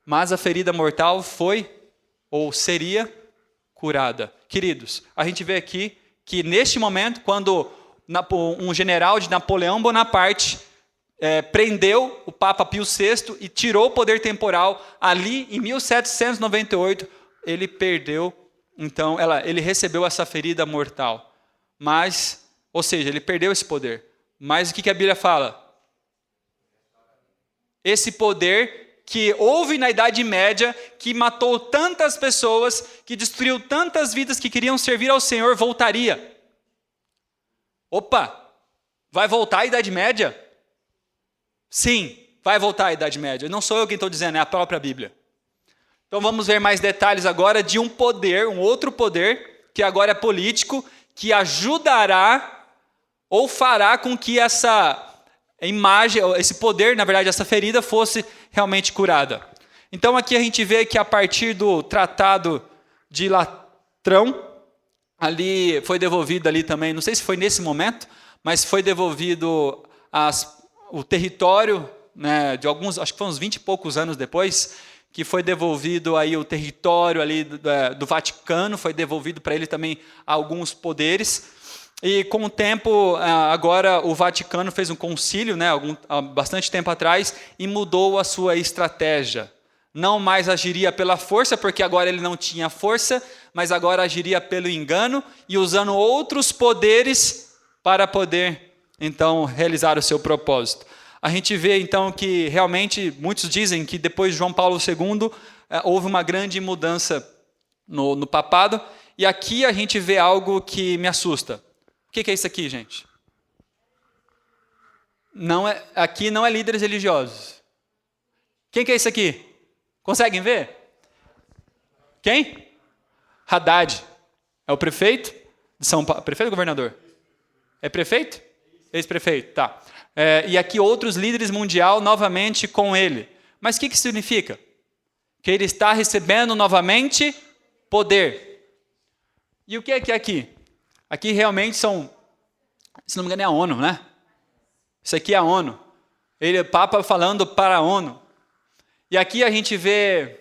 Mas a ferida mortal foi ou seria curada. Queridos, a gente vê aqui que neste momento, quando um general de Napoleão Bonaparte prendeu o Papa Pio VI e tirou o poder temporal, ali em 1798, ele perdeu, então ele recebeu essa ferida mortal. Mas, ou seja, ele perdeu esse poder. Mas o que a Bíblia fala? Esse poder que houve na Idade Média, que matou tantas pessoas, que destruiu tantas vidas que queriam servir ao Senhor, voltaria. Opa! Vai voltar a Idade Média? Sim, vai voltar a Idade Média. Não sou eu quem estou dizendo, é a própria Bíblia. Então vamos ver mais detalhes agora de um outro poder, que agora é político, que ajudará ou fará com que essa imagem, esse poder, na verdade, essa ferida fosse realmente curada. Então aqui a gente vê que a partir do Tratado de Latrão, ali foi devolvido ali também, não sei se foi nesse momento, mas foi devolvido o território, né, de alguns, acho que foi uns 20 e poucos anos depois, que foi devolvido aí o território ali do Vaticano, foi devolvido para ele também alguns poderes. E com o tempo, agora o Vaticano fez um concílio, né, há bastante tempo atrás, e mudou a sua estratégia. Não mais agiria pela força, porque agora ele não tinha força, mas agora agiria pelo engano e usando outros poderes para poder, então, realizar o seu propósito. A gente vê, então, que realmente, muitos dizem que depois de João Paulo II, houve uma grande mudança no papado, e aqui a gente vê algo que me assusta. O que é isso aqui, gente? Aqui não é líderes religiosos. Quem que é isso aqui? Conseguem ver? Quem? Haddad. É o prefeito de São Paulo. Prefeito ou governador? É prefeito? Ex-prefeito, tá. E aqui outros líderes mundial novamente com ele. Mas o que significa? Que ele está recebendo novamente poder. E o que é aqui? Aqui realmente são, se não me engano é a ONU, né? Isso aqui é a ONU. O Papa falando para a ONU. E aqui a gente vê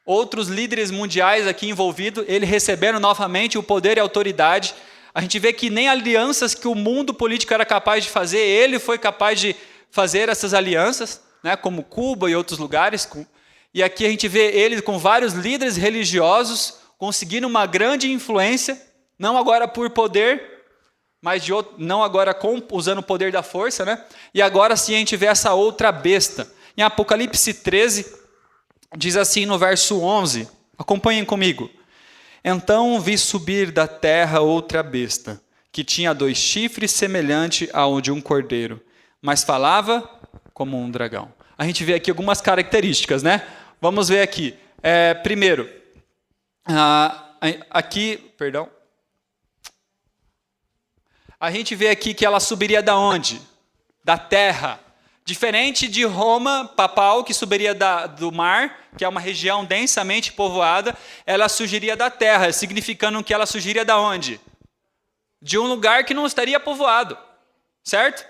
outros líderes mundiais aqui envolvidos, ele recebendo novamente o poder e a autoridade. A gente vê que nem alianças que o mundo político era capaz de fazer, ele foi capaz de fazer essas alianças, né, como Cuba e outros lugares. E aqui a gente vê ele com vários líderes religiosos conseguindo uma grande influência, não agora por poder, mas não agora usando o poder da força, né? E agora sim a gente vê essa outra besta. Em Apocalipse 13, diz assim no verso 11, acompanhem comigo. Então vi subir da terra outra besta, que tinha 2 chifres semelhante ao de um cordeiro, mas falava como um dragão. A gente vê aqui algumas características, né? Vamos ver aqui. Primeiro, a gente vê aqui que ela subiria da onde? Da terra. Diferente de Roma papal, que subiria do mar, que é uma região densamente povoada, ela surgiria da terra, significando que ela surgiria da onde? De um lugar que não estaria povoado, certo?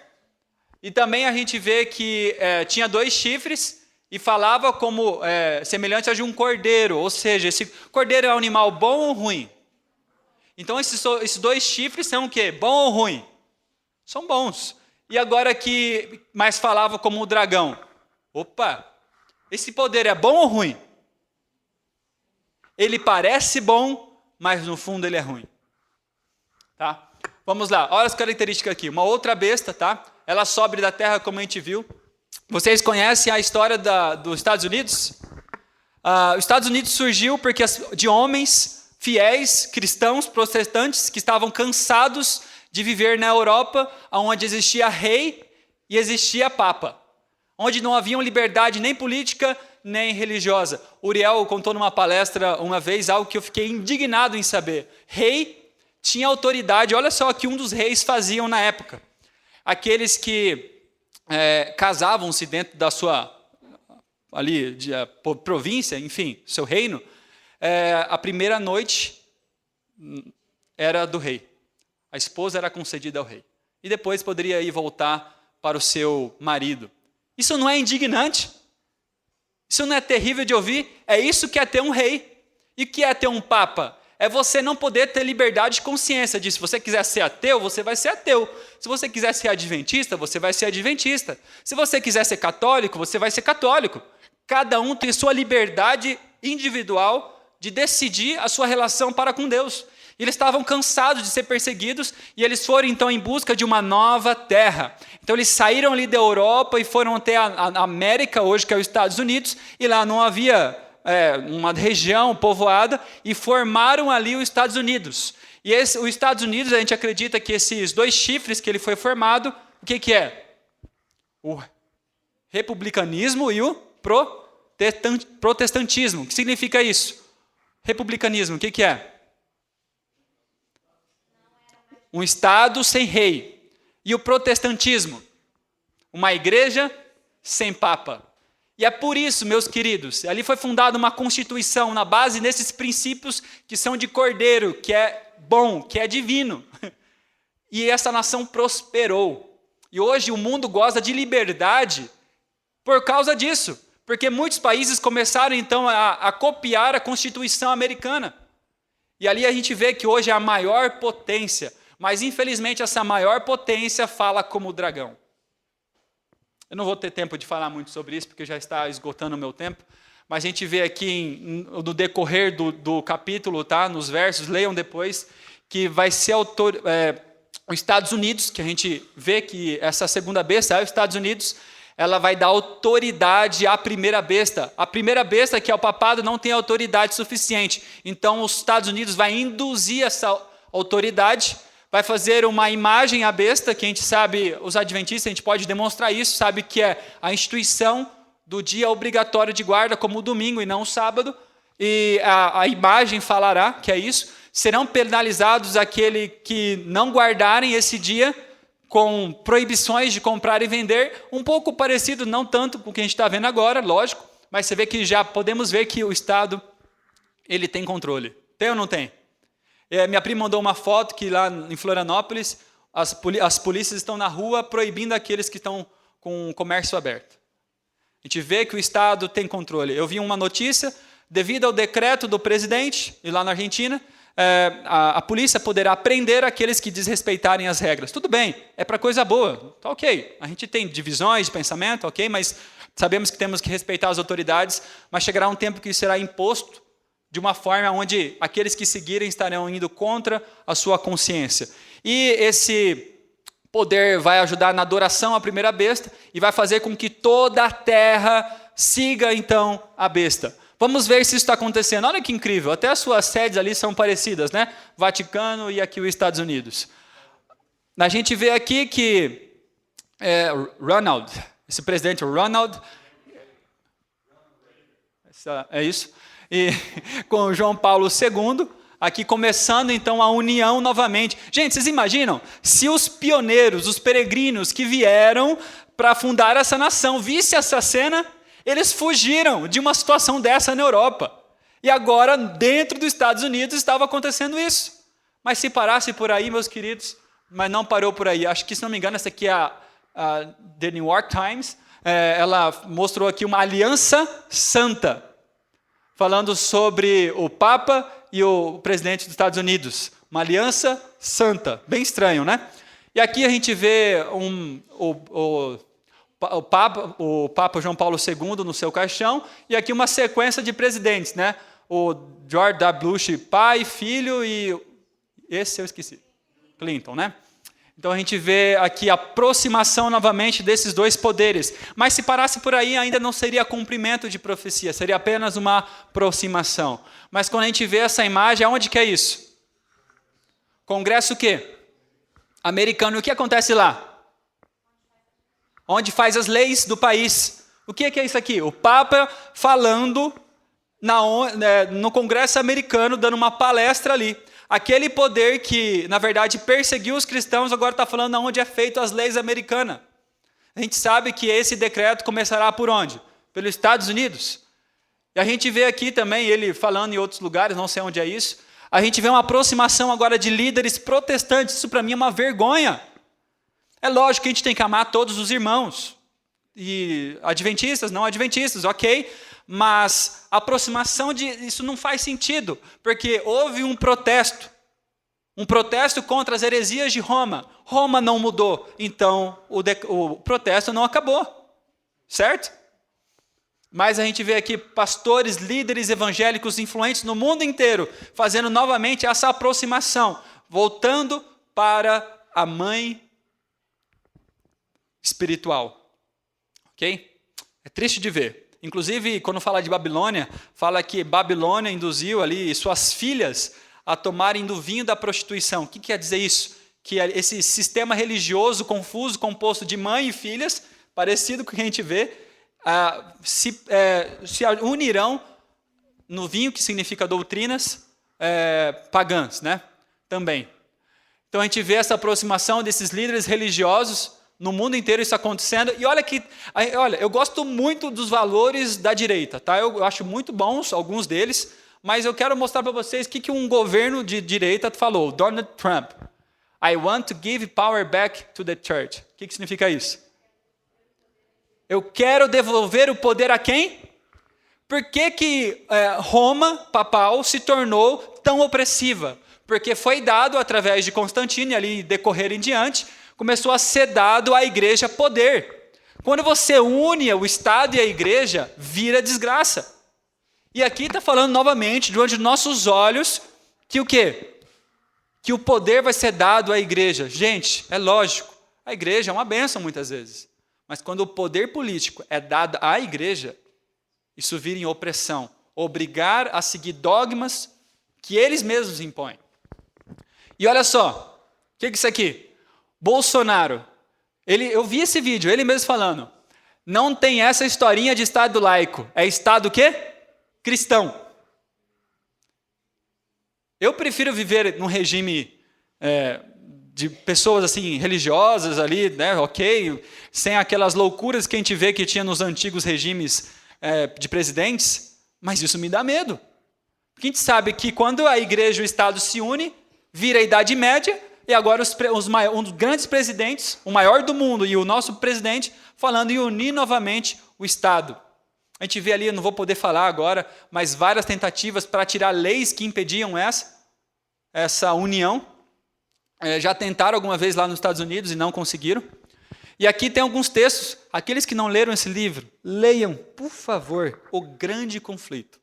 E também a gente vê que tinha 2 chifres e falava como semelhante a de um cordeiro, ou seja, esse cordeiro é um animal bom ou ruim? Então esses 2 chifres são o quê? Bom ou ruim? São bons. E agora que mais falava como o dragão. Opa, esse poder é bom ou ruim? Ele parece bom, mas no fundo ele é ruim. Tá? Vamos lá, olha as características aqui. Uma outra besta, tá? Ela sobe da terra, como a gente viu. Vocês conhecem a história dos Estados Unidos? Os Estados Unidos surgiu porque de homens fiéis, cristãos, protestantes, que estavam cansados de viver na Europa, onde existia rei e existia papa, onde não havia liberdade nem política, nem religiosa. Uriel contou numa palestra uma vez algo que eu fiquei indignado em saber. Rei tinha autoridade, olha só o que um dos reis faziam na época. Aqueles que casavam-se dentro da sua província, enfim, seu reino, a primeira noite era do rei. A esposa era concedida ao rei. E depois poderia ir voltar para o seu marido. Isso não é indignante? Isso não é terrível de ouvir? É isso que é ter um rei. E o que é ter um papa? É você não poder ter liberdade de consciência. Se você quiser ser ateu, você vai ser ateu. Se você quiser ser adventista, você vai ser adventista. Se você quiser ser católico, você vai ser católico. Cada um tem sua liberdade individual de decidir a sua relação para com Deus. Eles estavam cansados de ser perseguidos e eles foram então em busca de uma nova terra. Então eles saíram ali da Europa e foram até a América, hoje que é os Estados Unidos, e lá não havia uma região povoada, e formaram ali os Estados Unidos. E os Estados Unidos, a gente acredita que esses 2 chifres que ele foi formado, o que é? O republicanismo e o protestantismo. O que significa isso? Republicanismo, o que é? Um Estado sem rei. E o protestantismo? Uma igreja sem papa. E é por isso, meus queridos, ali foi fundada uma constituição na base desses princípios que são de cordeiro, que é bom, que é divino. E essa nação prosperou. E hoje o mundo goza de liberdade por causa disso. Porque muitos países começaram então a copiar a Constituição americana. E ali a gente vê que hoje é a maior potência. Mas, infelizmente, essa maior potência fala como o dragão. Eu não vou ter tempo de falar muito sobre isso, porque já está esgotando o meu tempo. Mas a gente vê aqui, no decorrer do capítulo, tá? Nos versos, leiam depois, que vai ser os Estados Unidos, que a gente vê que essa segunda besta é os Estados Unidos, ela vai dar autoridade à primeira besta. A primeira besta, que é o papado, não tem autoridade suficiente. Então, os Estados Unidos vai induzir essa autoridade, vai fazer uma imagem à besta, que a gente sabe, os adventistas, a gente pode demonstrar isso, sabe que é a instituição do dia obrigatório de guarda, como o domingo e não o sábado, e a imagem falará que é isso. Serão penalizados aqueles que não guardarem esse dia, com proibições de comprar e vender, um pouco parecido, não tanto com o que a gente está vendo agora, lógico, mas você vê que já podemos ver que o Estado ele tem controle. Tem ou não tem? Minha prima mandou uma foto que lá em Florianópolis, as polícias estão na rua proibindo aqueles que estão com o comércio aberto. A gente vê que o Estado tem controle. Eu vi uma notícia, devido ao decreto do presidente, e lá na Argentina, a polícia poderá prender aqueles que desrespeitarem as regras. Tudo bem, é para coisa boa, tá ok. A gente tem divisões de pensamento, ok, mas sabemos que temos que respeitar as autoridades, mas chegará um tempo que isso será imposto de uma forma onde aqueles que seguirem estarão indo contra a sua consciência. E esse poder vai ajudar na adoração à primeira besta e vai fazer com que toda a terra siga, então, a besta. Vamos ver se isso está acontecendo. Olha que incrível, até as suas sedes ali são parecidas, né? Vaticano e aqui os Estados Unidos. A gente vê aqui que Ronald, esse presidente Ronald, é isso, e com João Paulo II, aqui começando então a união novamente. Gente, vocês imaginam? Se os pioneiros, os peregrinos que vieram para fundar essa nação, vissem essa cena, eles fugiram de uma situação dessa na Europa. E agora, dentro dos Estados Unidos, estava acontecendo isso. Mas se parasse por aí, meus queridos, mas não parou por aí. Acho que, se não me engano, essa aqui é a The New York Times. Ela mostrou aqui uma aliança santa, falando sobre o Papa e o presidente dos Estados Unidos. Uma aliança santa. Bem estranho, né? E aqui a gente vê o Papa João Paulo II no seu caixão, e aqui uma sequência de presidentes, né? O George W. Bush, pai, filho, e esse eu esqueci, Clinton, né? Então a gente vê aqui a aproximação novamente desses dois poderes. Mas se parasse por aí, ainda não seria cumprimento de profecia, seria apenas uma aproximação. Mas quando a gente vê essa imagem, aonde que é isso? Congresso o quê? Americano. O que acontece lá? Onde faz as leis do país. O que é isso aqui? O Papa falando no Congresso americano, dando uma palestra ali. Aquele poder que, na verdade, perseguiu os cristãos, agora está falando onde é feito as leis americanas. A gente sabe que esse decreto começará por onde? Pelos Estados Unidos. E a gente vê aqui também, ele falando em outros lugares, não sei onde é isso, a gente vê uma aproximação agora de líderes protestantes. Isso para mim é uma vergonha. É lógico que a gente tem que amar todos os irmãos, e adventistas, não adventistas, ok, mas a aproximação isso não faz sentido, porque houve um protesto contra as heresias de Roma. Roma não mudou, então o protesto não acabou, certo? Mas a gente vê aqui pastores, líderes evangélicos influentes no mundo inteiro, fazendo novamente essa aproximação, voltando para a mãe espiritual, ok? É triste de ver. Inclusive, quando fala de Babilônia, fala que Babilônia induziu ali suas filhas a tomarem do vinho da prostituição. O que quer dizer isso? Que esse sistema religioso confuso, composto de mãe e filhas, parecido com o que a gente vê, se unirão no vinho, que significa doutrinas pagãs, né? Também. Então a gente vê essa aproximação desses líderes religiosos no mundo inteiro, isso acontecendo. E olha, eu gosto muito dos valores da direita, tá? Eu acho muito bons alguns deles, mas eu quero mostrar para vocês o que um governo de direita falou. Donald Trump. I want to give power back to the church. O que significa isso? Eu quero devolver o poder a quem? Por que Roma papal se tornou tão opressiva? Porque foi dado através de Constantino, e ali decorrer em diante, começou a ser dado à igreja poder. Quando você une o Estado e a igreja, vira desgraça. E aqui está falando novamente, diante dos nossos olhos, que o quê? Que o poder vai ser dado à igreja. Gente, é lógico, a igreja é uma bênção muitas vezes. Mas quando o poder político é dado à igreja, isso vira em opressão. Obrigar a seguir dogmas que eles mesmos impõem. E olha só, o que é isso aqui? Bolsonaro, eu vi esse vídeo, ele mesmo falando, não tem essa historinha de Estado laico, é Estado o quê? Cristão. Eu prefiro viver num regime de pessoas assim, religiosas ali, né, ok, sem aquelas loucuras que a gente vê que tinha nos antigos regimes de presidentes, mas isso me dá medo. Porque a gente sabe que quando a igreja e o Estado se unem, vira a Idade Média, e agora um dos grandes presidentes, o maior do mundo e o nosso presidente, falando em unir novamente o Estado. A gente vê ali, eu não vou poder falar agora, mas várias tentativas para tirar leis que impediam essa união. Já tentaram alguma vez lá nos Estados Unidos e não conseguiram. E aqui tem alguns textos. Aqueles que não leram esse livro, leiam, por favor, O Grande Conflito.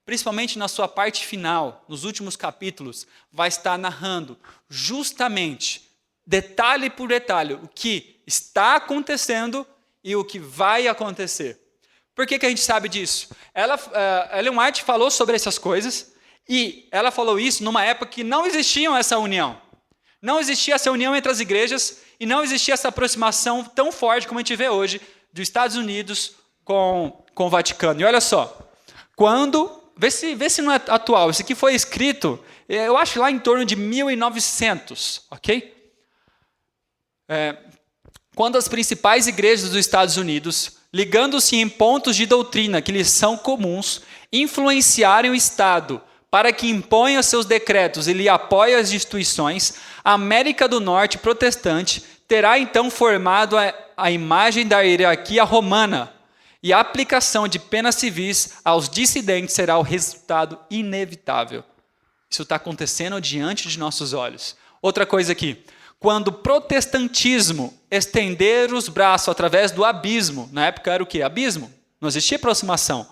Principalmente na sua parte final, nos últimos capítulos, vai estar narrando justamente, detalhe por detalhe, o que está acontecendo e o que vai acontecer. Por que a gente sabe disso? Ellen White falou sobre essas coisas e ela falou isso numa época que não existia essa união. Não existia essa união entre as igrejas e não existia essa aproximação tão forte como a gente vê hoje dos Estados Unidos com o Vaticano. E olha só, vê se não é atual, isso aqui foi escrito, eu acho lá em torno de 1900, ok? Quando as principais igrejas dos Estados Unidos, ligando-se em pontos de doutrina que lhes são comuns, influenciarem o Estado para que imponha seus decretos e lhe apoie as instituições, a América do Norte protestante terá então formado a imagem da hierarquia romana, e a aplicação de penas civis aos dissidentes será o resultado inevitável. Isso está acontecendo diante de nossos olhos. Outra coisa aqui. Quando o protestantismo estender os braços através do abismo, na época era o quê? Abismo. Não existia aproximação.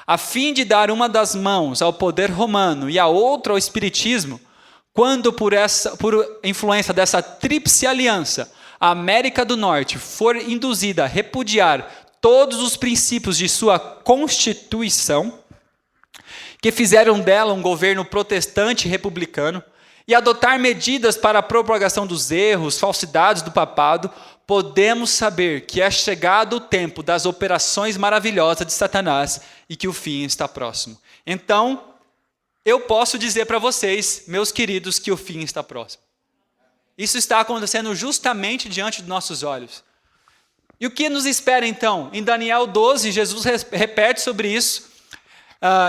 A fim de dar uma das mãos ao poder romano e a outra ao espiritismo, quando por influência dessa tríplice aliança, a América do Norte for induzida a repudiar todos os princípios de sua Constituição, que fizeram dela um governo protestante e republicano, e adotar medidas para a propagação dos erros, falsidades do papado, podemos saber que é chegado o tempo das operações maravilhosas de Satanás e que o fim está próximo. Então, eu posso dizer para vocês, meus queridos, que o fim está próximo. Isso está acontecendo justamente diante de nossos olhos. E o que nos espera então? Em Daniel 12, Jesus repete sobre isso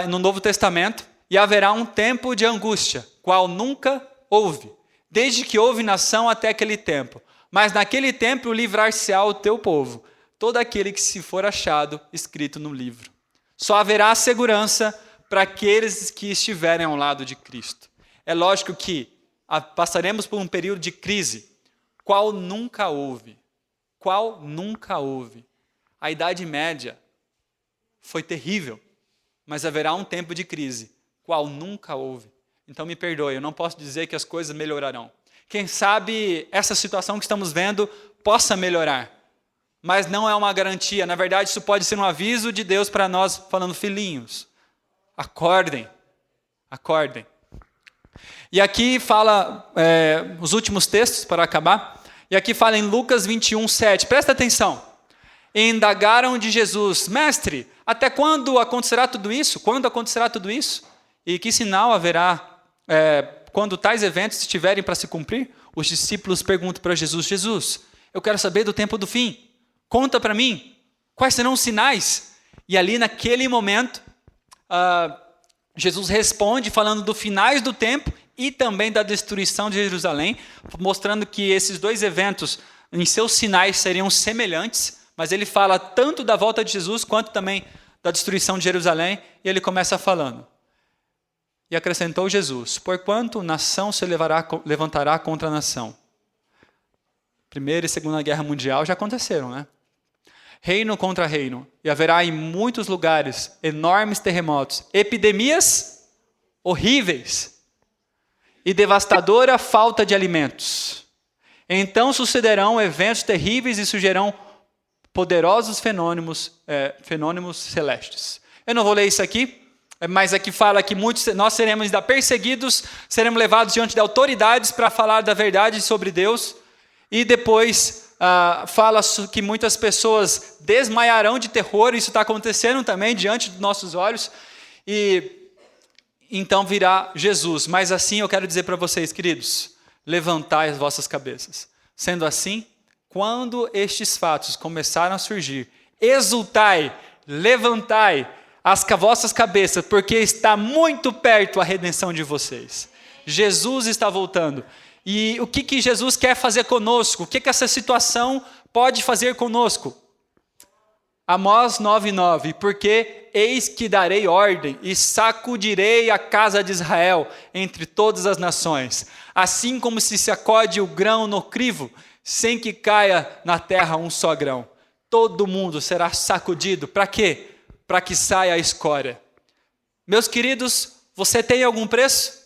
no Novo Testamento. E haverá um tempo de angústia, qual nunca houve, desde que houve nação até aquele tempo. Mas naquele tempo livrar-se-á o teu povo, todo aquele que se for achado escrito no livro. Só haverá segurança para aqueles que estiverem ao lado de Cristo. É lógico que passaremos por um período de crise, qual nunca houve. Qual nunca houve. A Idade Média foi terrível, mas haverá um tempo de crise, qual nunca houve. Então me perdoe, eu não posso dizer que as coisas melhorarão. Quem sabe essa situação que estamos vendo possa melhorar, mas não é uma garantia. Na verdade, isso pode ser um aviso de Deus para nós, falando, filhinhos, acordem, acordem. E aqui fala os últimos textos para acabar. E aqui fala em Lucas 21, 7. Presta atenção. E indagaram de Jesus, mestre, até quando acontecerá tudo isso? Quando acontecerá tudo isso? E que sinal haverá quando tais eventos estiverem para se cumprir? Os discípulos perguntam para Jesus, Jesus, eu quero saber do tempo do fim. Conta para mim, quais serão os sinais? E ali naquele momento, Jesus responde falando dos finais do tempo e também da destruição de Jerusalém, mostrando que esses dois eventos, em seus sinais, seriam semelhantes, mas ele fala tanto da volta de Jesus, quanto também da destruição de Jerusalém, e ele começa falando. E acrescentou Jesus, porquanto nação se levantará contra nação. Primeira e Segunda Guerra Mundial já aconteceram, né? Reino contra reino, e haverá em muitos lugares enormes terremotos, epidemias horríveis, e devastadora falta de alimentos. Então sucederão eventos terríveis e surgirão poderosos fenômenos celestes. Eu não vou ler isso aqui, mas aqui fala que nós seremos ainda perseguidos, seremos levados diante de autoridades para falar da verdade sobre Deus, e depois fala que muitas pessoas desmaiarão de terror, isso está acontecendo também diante dos nossos olhos, e então virá Jesus. Mas assim eu quero dizer para vocês, queridos, levantai as vossas cabeças. Sendo assim, quando estes fatos começaram a surgir, exultai, levantai, as vossas cabeças, porque está muito perto a redenção de vocês. Jesus está voltando. E o que Jesus quer fazer conosco? O que essa situação pode fazer conosco? Amós 9:9, porque eis que darei ordem e sacudirei a casa de Israel entre todas as nações, assim como se sacode o grão no crivo, sem que caia na terra um só grão. Todo mundo será sacudido. Para quê? Para que saia a escória. Meus queridos, você tem algum preço?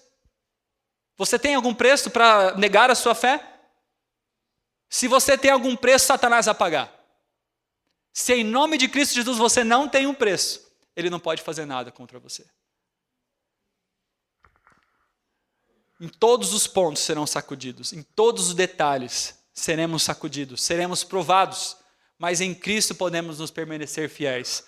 Você tem algum preço para negar a sua fé? Se você tem algum preço, Satanás vai pagar. Se em nome de Cristo Jesus você não tem um preço, ele não pode fazer nada contra você. Em todos os pontos serão sacudidos, em todos os detalhes seremos sacudidos, seremos provados, mas em Cristo podemos nos permanecer fiéis.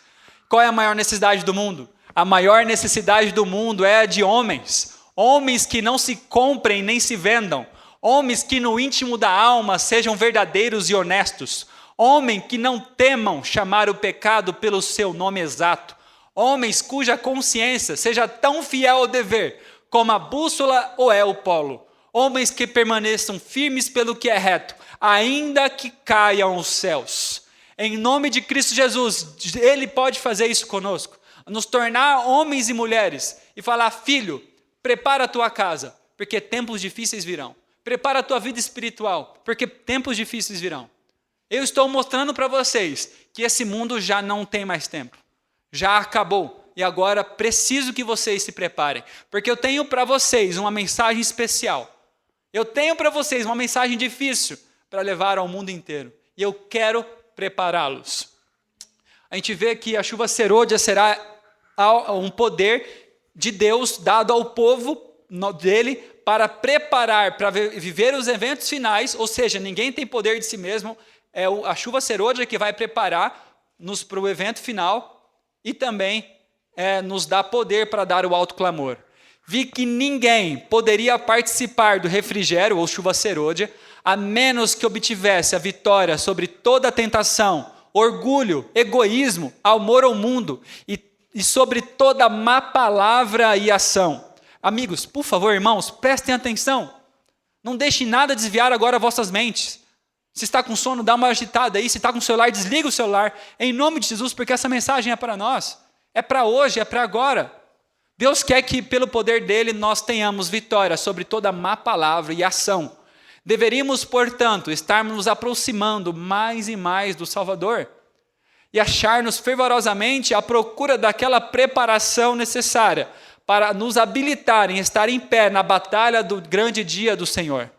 Qual é a maior necessidade do mundo? A maior necessidade do mundo é a de homens. Homens que não se comprem nem se vendam. Homens que no íntimo da alma sejam verdadeiros e honestos. Homens que não temam chamar o pecado pelo seu nome exato. Homens cuja consciência seja tão fiel ao dever como a bússola ou é o polo. Homens que permaneçam firmes pelo que é reto, ainda que caiam os céus. Em nome de Cristo Jesus, Ele pode fazer isso conosco. Nos tornar homens e mulheres e falar: filho, prepara a tua casa, porque tempos difíceis virão. Prepara a tua vida espiritual, porque tempos difíceis virão. Eu estou mostrando para vocês que esse mundo já não tem mais tempo. Já acabou. E agora preciso que vocês se preparem. Porque eu tenho para vocês uma mensagem especial. Eu tenho para vocês uma mensagem difícil para levar ao mundo inteiro. E eu quero prepará-los. A gente vê que a chuva serôdia será um poder de Deus dado ao povo dele para preparar, para viver os eventos finais. Ou seja, ninguém tem poder de si mesmo. É a chuva serôdia que vai preparar-nos para o evento final e também nos dá poder para dar o alto clamor. Vi que ninguém poderia participar do refrigério ou chuva serôdia a menos que obtivesse a vitória sobre toda a tentação, orgulho, egoísmo, amor ao mundo e sobre toda má palavra e ação. Amigos, por favor, irmãos, prestem atenção. Não deixem nada desviar agora vossas mentes. Se está com sono, dá uma agitada aí. Se está com o celular, desliga o celular. Em nome de Jesus, porque essa mensagem é para nós. É para hoje, é para agora. Deus quer que, pelo poder dele, nós tenhamos vitória sobre toda má palavra e ação. Deveríamos, portanto, estarmos nos aproximando mais e mais do Salvador e achar-nos fervorosamente à procura daquela preparação necessária para nos habilitar em estar em pé na batalha do grande dia do Senhor.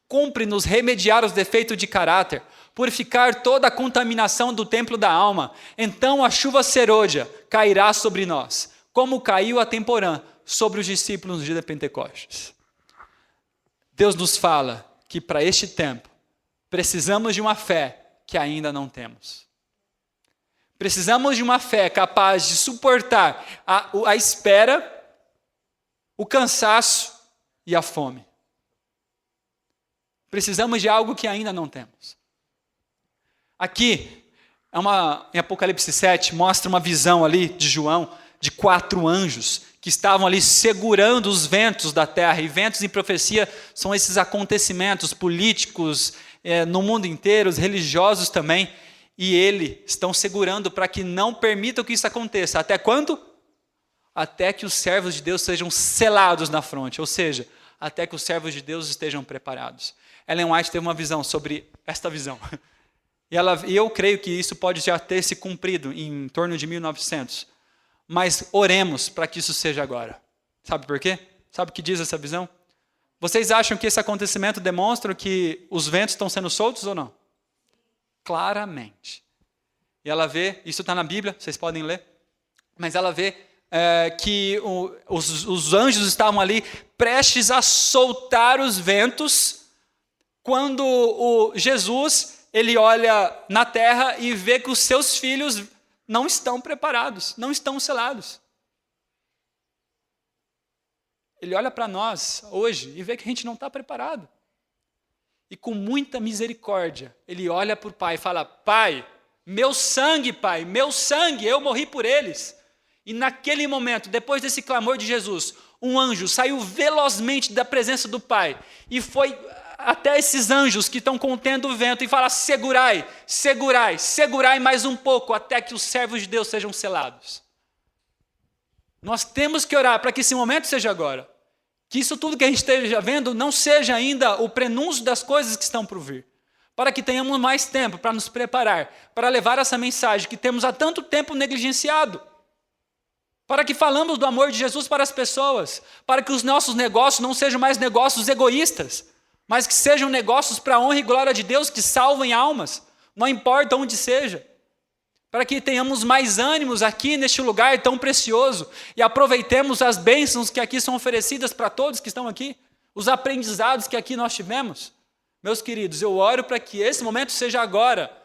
Cumpre-nos remediar os defeitos de caráter, purificar toda a contaminação do templo da alma. Então a chuva serôdia cairá sobre nós, como caiu a temporã sobre os discípulos no dia de Pentecostes. Deus nos fala que para este tempo precisamos de uma fé que ainda não temos. Precisamos de uma fé capaz de suportar a espera, o cansaço e a fome. Precisamos de algo que ainda não temos. Aqui, em Apocalipse 7, mostra uma visão ali de João, de 4 anjos que estavam ali segurando os ventos da terra. E ventos em profecia são esses acontecimentos políticos no mundo inteiro, os religiosos também. E eles estão segurando para que não permitam que isso aconteça. Até quando? Até que os servos de Deus sejam selados na fronte, ou seja, até que os servos de Deus estejam preparados. Ellen White teve uma visão sobre esta visão. E eu creio que isso pode já ter se cumprido em torno de 1900. Mas oremos para que isso seja agora. Sabe por quê? Sabe o que diz essa visão? Vocês acham que esse acontecimento demonstra que os ventos estão sendo soltos ou não? Claramente. E ela vê, isso está na Bíblia, vocês podem ler, mas ela vê que os anjos estavam ali prestes a soltar os ventos quando Jesus ele olha na terra e vê que os seus filhos não estão preparados, não estão selados. Ele olha para nós hoje e vê que a gente não está preparado. E com muita misericórdia, ele olha para o Pai e fala: Pai, Meu sangue, Pai, meu sangue, eu morri por eles. E naquele momento, depois desse clamor de Jesus, um anjo saiu velozmente da presença do Pai e foi até esses anjos que estão contendo o vento e fala: segurai, segurai, segurai mais um pouco até que os servos de Deus sejam selados. Nós temos que orar para que esse momento seja agora. Que isso tudo que a gente esteja vendo não seja ainda o prenúncio das coisas que estão por vir. Para que tenhamos mais tempo para nos preparar, para levar essa mensagem que temos há tanto tempo negligenciado. Para que falamos do amor de Jesus para as pessoas, para que os nossos negócios não sejam mais negócios egoístas, mas que sejam negócios para a honra e glória de Deus, que salvem almas, não importa onde seja. Para que tenhamos mais ânimos aqui neste lugar tão precioso e aproveitemos as bênçãos que aqui são oferecidas para todos que estão aqui, os aprendizados que aqui nós tivemos. Meus queridos, eu oro para que esse momento seja agora,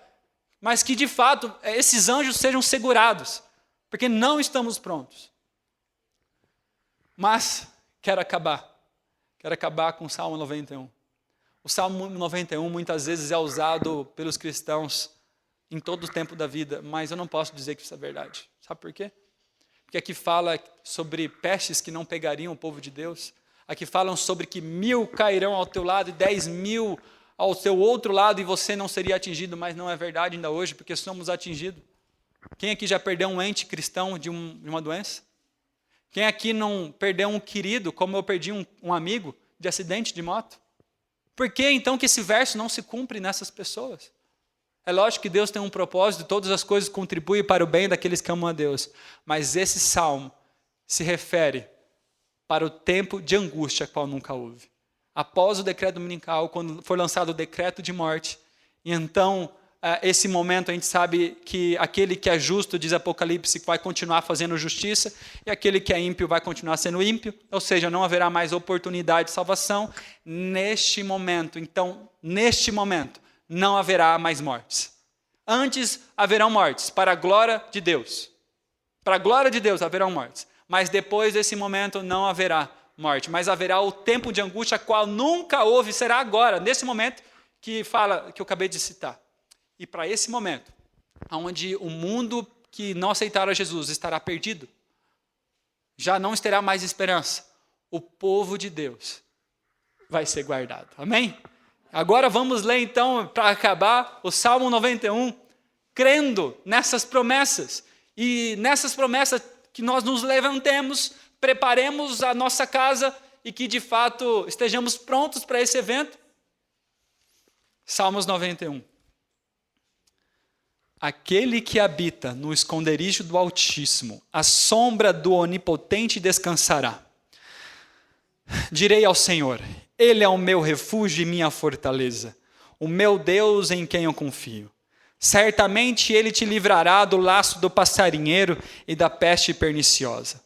mas que de fato esses anjos sejam segurados, porque não estamos prontos. Mas quero acabar com o Salmo 91. O Salmo 91 muitas vezes é usado pelos cristãos em todo o tempo da vida, mas eu não posso dizer que isso é verdade. Sabe por quê? Porque aqui fala sobre pestes que não pegariam o povo de Deus. Aqui falam sobre que 1000 cairão ao teu lado e 10.000 ao teu outro lado e você não seria atingido, mas não é verdade ainda hoje, porque somos atingidos. Quem aqui já perdeu um ente cristão de uma doença? Quem aqui não perdeu um querido, como eu perdi um amigo, de acidente de moto? Por que então que esse verso não se cumpre nessas pessoas? É lógico que Deus tem um propósito, todas as coisas contribuem para o bem daqueles que amam a Deus. Mas esse salmo se refere para o tempo de angústia qual nunca houve. Após o decreto dominical, quando for lançado o decreto de morte, e então esse momento a gente sabe que aquele que é justo, diz Apocalipse, vai continuar fazendo justiça, e aquele que é ímpio vai continuar sendo ímpio, ou seja, não haverá mais oportunidade de salvação. Neste momento, não haverá mais mortes. Antes haverão mortes, para a glória de Deus. Para a glória de Deus haverão mortes. Mas depois desse momento não haverá morte. Mas haverá o tempo de angústia, qual nunca houve, será agora, nesse momento que eu acabei de citar. E para esse momento, onde o mundo que não aceitará Jesus estará perdido, já não terá mais esperança, o povo de Deus vai ser guardado. Amém? Agora vamos ler então, para acabar, o Salmo 91, crendo nessas promessas. E nessas promessas que nós nos levantemos, preparemos a nossa casa e que de fato estejamos prontos para esse evento. Salmos 91. Aquele que habita no esconderijo do Altíssimo, a sombra do Onipotente descansará. Direi ao Senhor: Ele é o meu refúgio e minha fortaleza, o meu Deus em quem eu confio. Certamente Ele te livrará do laço do passarinheiro e da peste perniciosa.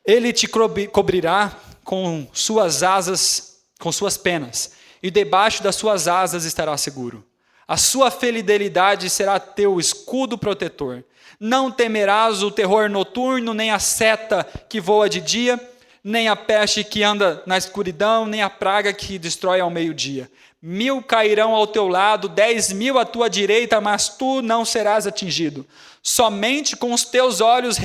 Ele te cobrirá com suas asas, com suas penas, e debaixo das suas asas estará seguro. A sua fidelidade será teu escudo protetor. Não temerás o terror noturno, nem a seta que voa de dia, nem a peste que anda na escuridão, nem a praga que destrói ao meio-dia. 1000 cairão ao teu lado, 10.000 à tua direita, mas tu não serás atingido. Somente com os teus olhos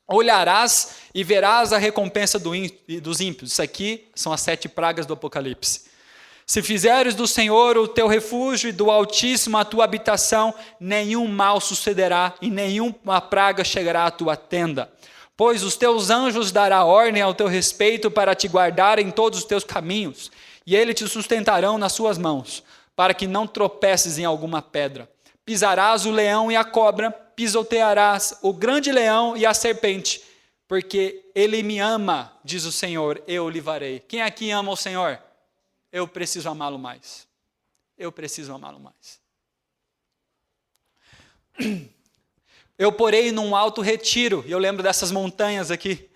olharás e verás a recompensa dos ímpios. Isso aqui são as 7 pragas do Apocalipse. Se fizeres do Senhor o teu refúgio e do Altíssimo a tua habitação, nenhum mal sucederá e nenhuma praga chegará à tua tenda. Pois os teus anjos dará ordem ao teu respeito para te guardar em todos os teus caminhos, e eles te sustentarão nas suas mãos, para que não tropeces em alguma pedra. Pisarás o leão e a cobra, pisotearás o grande leão e a serpente, porque ele me ama, diz o Senhor, eu o livrarei. Quem aqui ama o Senhor? Eu preciso amá-lo mais. Eu preciso amá-lo mais. Eu porei num alto retiro, e eu lembro dessas montanhas aqui,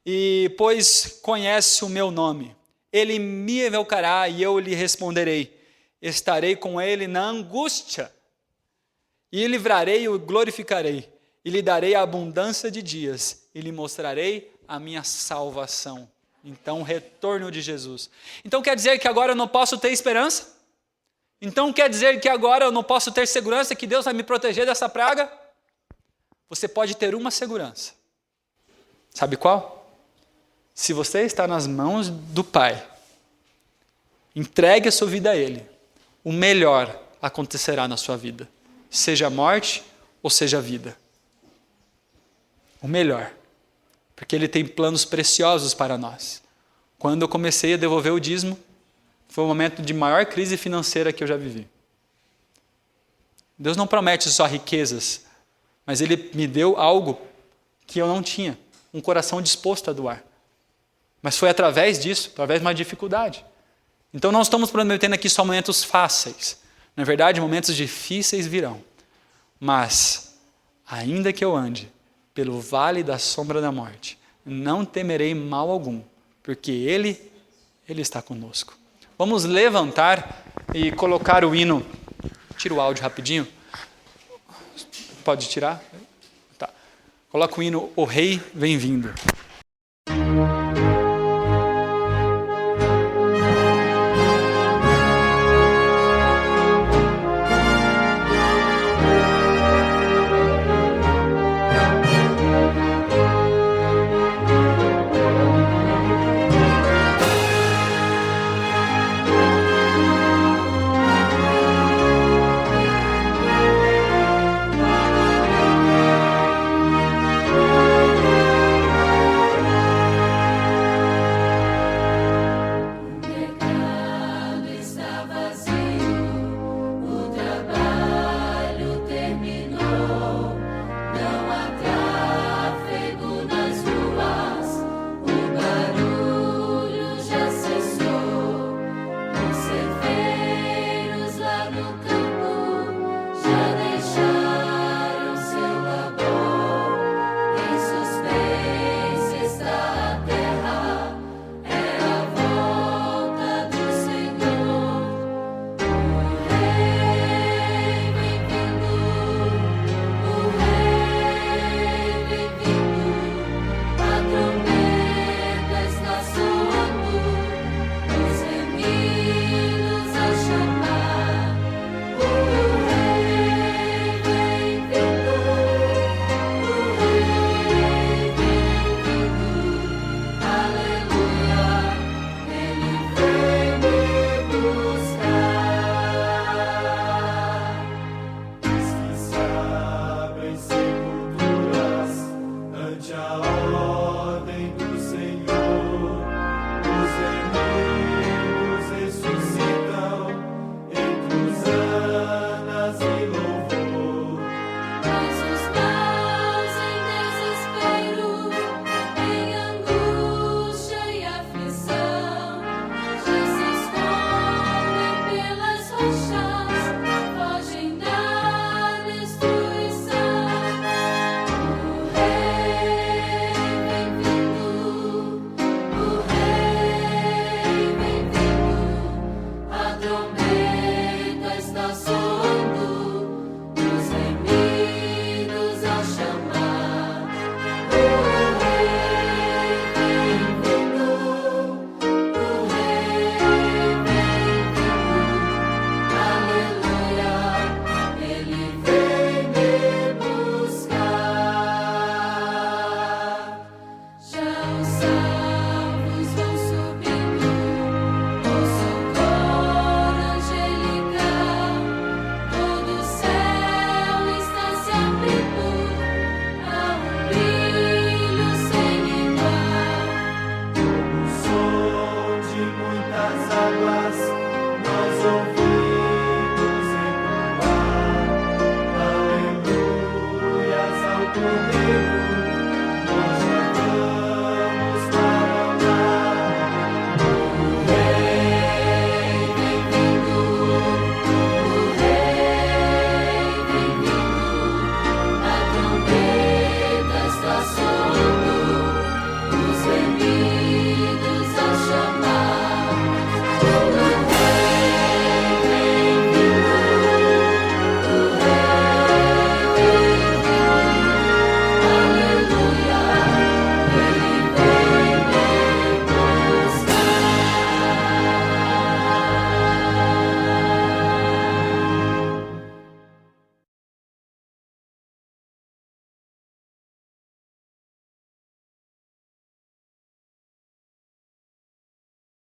e pois conhece o meu nome. Ele me evocará e eu lhe responderei. Estarei com ele na angústia, e livrarei e o glorificarei, e lhe darei a abundância de dias, e lhe mostrarei a minha salvação. Então, o retorno de Jesus. Então, quer dizer que agora eu não posso ter esperança? Então quer dizer que agora eu não posso ter segurança que Deus vai me proteger dessa praga? Você pode ter uma segurança. Sabe qual? Se você está nas mãos do Pai, entregue a sua vida a Ele, o melhor acontecerá na sua vida. Seja morte ou seja vida. O melhor. Porque Ele tem planos preciosos para nós. Quando eu comecei a devolver o dízimo, foi o momento de maior crise financeira que eu já vivi. Deus não promete só riquezas, mas Ele me deu algo que eu não tinha, um coração disposto a doar. Mas foi através disso, através de uma dificuldade. Então não estamos prometendo aqui só momentos fáceis. Na verdade, momentos difíceis virão. Mas, ainda que eu ande pelo vale da sombra da morte, não temerei mal algum, porque Ele está conosco. Vamos levantar e colocar o hino. Tira o áudio rapidinho. Pode tirar? Tá. Coloca o hino O Rei Vem Vindo.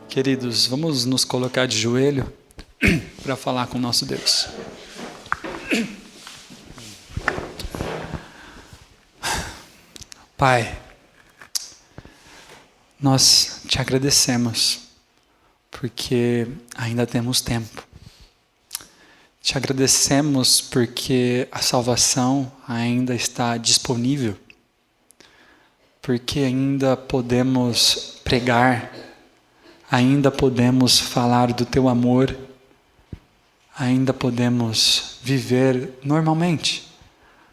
Queridos, vamos nos colocar de joelho para falar com o nosso Deus. Pai, nós te agradecemos porque ainda temos tempo. Te agradecemos porque a salvação ainda está disponível, porque ainda podemos pregar, ainda podemos falar do teu amor, ainda podemos viver normalmente.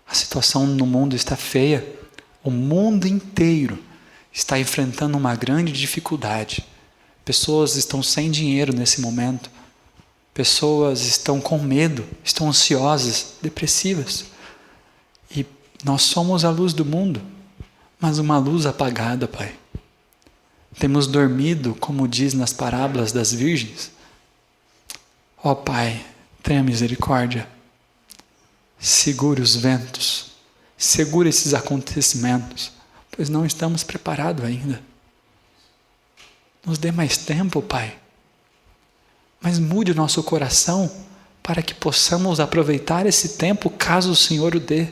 A situação no mundo está feia, o mundo inteiro está enfrentando uma grande dificuldade. Pessoas estão sem dinheiro nesse momento. Pessoas estão com medo, estão ansiosas, depressivas. E nós somos a luz do mundo, mas uma luz apagada, Pai. Temos dormido, como diz nas parábolas das virgens. Ó Pai, tenha misericórdia. Segure os ventos, segure esses acontecimentos, pois não estamos preparados ainda. Nos dê mais tempo, Pai. Mas mude o nosso coração para que possamos aproveitar esse tempo caso o Senhor o dê.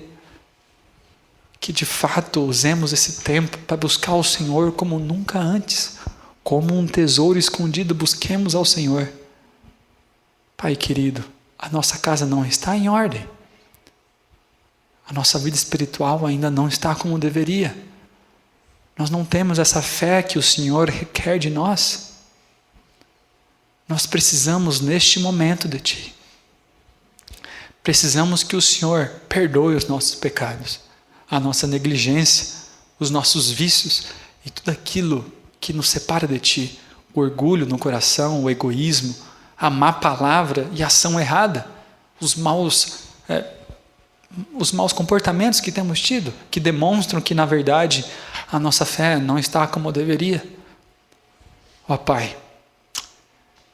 Que de fato usemos esse tempo para buscar o Senhor como nunca antes. Como um tesouro escondido, busquemos ao Senhor. Pai querido, a nossa casa não está em ordem. A nossa vida espiritual ainda não está como deveria. Nós não temos essa fé que o Senhor requer de nós. Nós precisamos neste momento de Ti. Precisamos que o Senhor perdoe os nossos pecados, a nossa negligência, os nossos vícios e tudo aquilo que nos separa de Ti. O orgulho no coração, o egoísmo, a má palavra e a ação errada, os maus comportamentos que temos tido, que demonstram que na verdade a nossa fé não está como deveria. Ó Pai,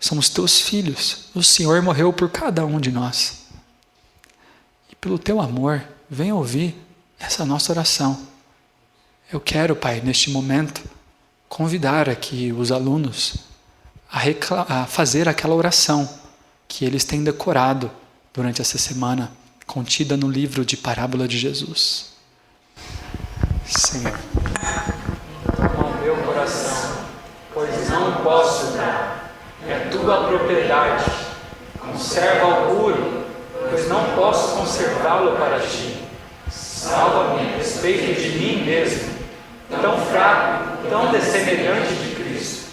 somos Teus filhos, o Senhor morreu por cada um de nós. E pelo Teu amor, venha ouvir essa nossa oração. Eu quero, Pai, neste momento, convidar aqui os alunos a fazer aquela oração que eles têm decorado durante essa semana, contida no livro de Parábola de Jesus. Senhor, toma o meu coração, pois não posso dar. É tua propriedade. Conserva-o puro, pois não posso conservá-lo para ti. Salva-me a respeito de mim mesmo, tão fraco, tão dessemelhante de Cristo.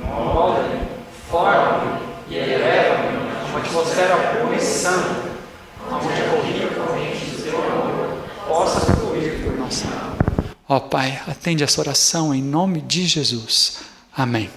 Molda-me, forma-me e eleva-me a uma atmosfera pura e santa, onde a corrida corrente do teu amor possa fluir por nossa alma. Ó Pai, atende essa oração em nome de Jesus. Amém.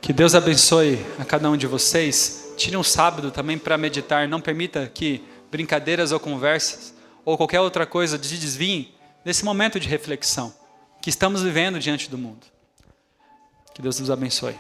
Que Deus abençoe a cada um de vocês. Tire um sábado também para meditar. Não permita que brincadeiras ou conversas ou qualquer outra coisa te desviem desse momento de reflexão que estamos vivendo diante do mundo. Que Deus nos abençoe.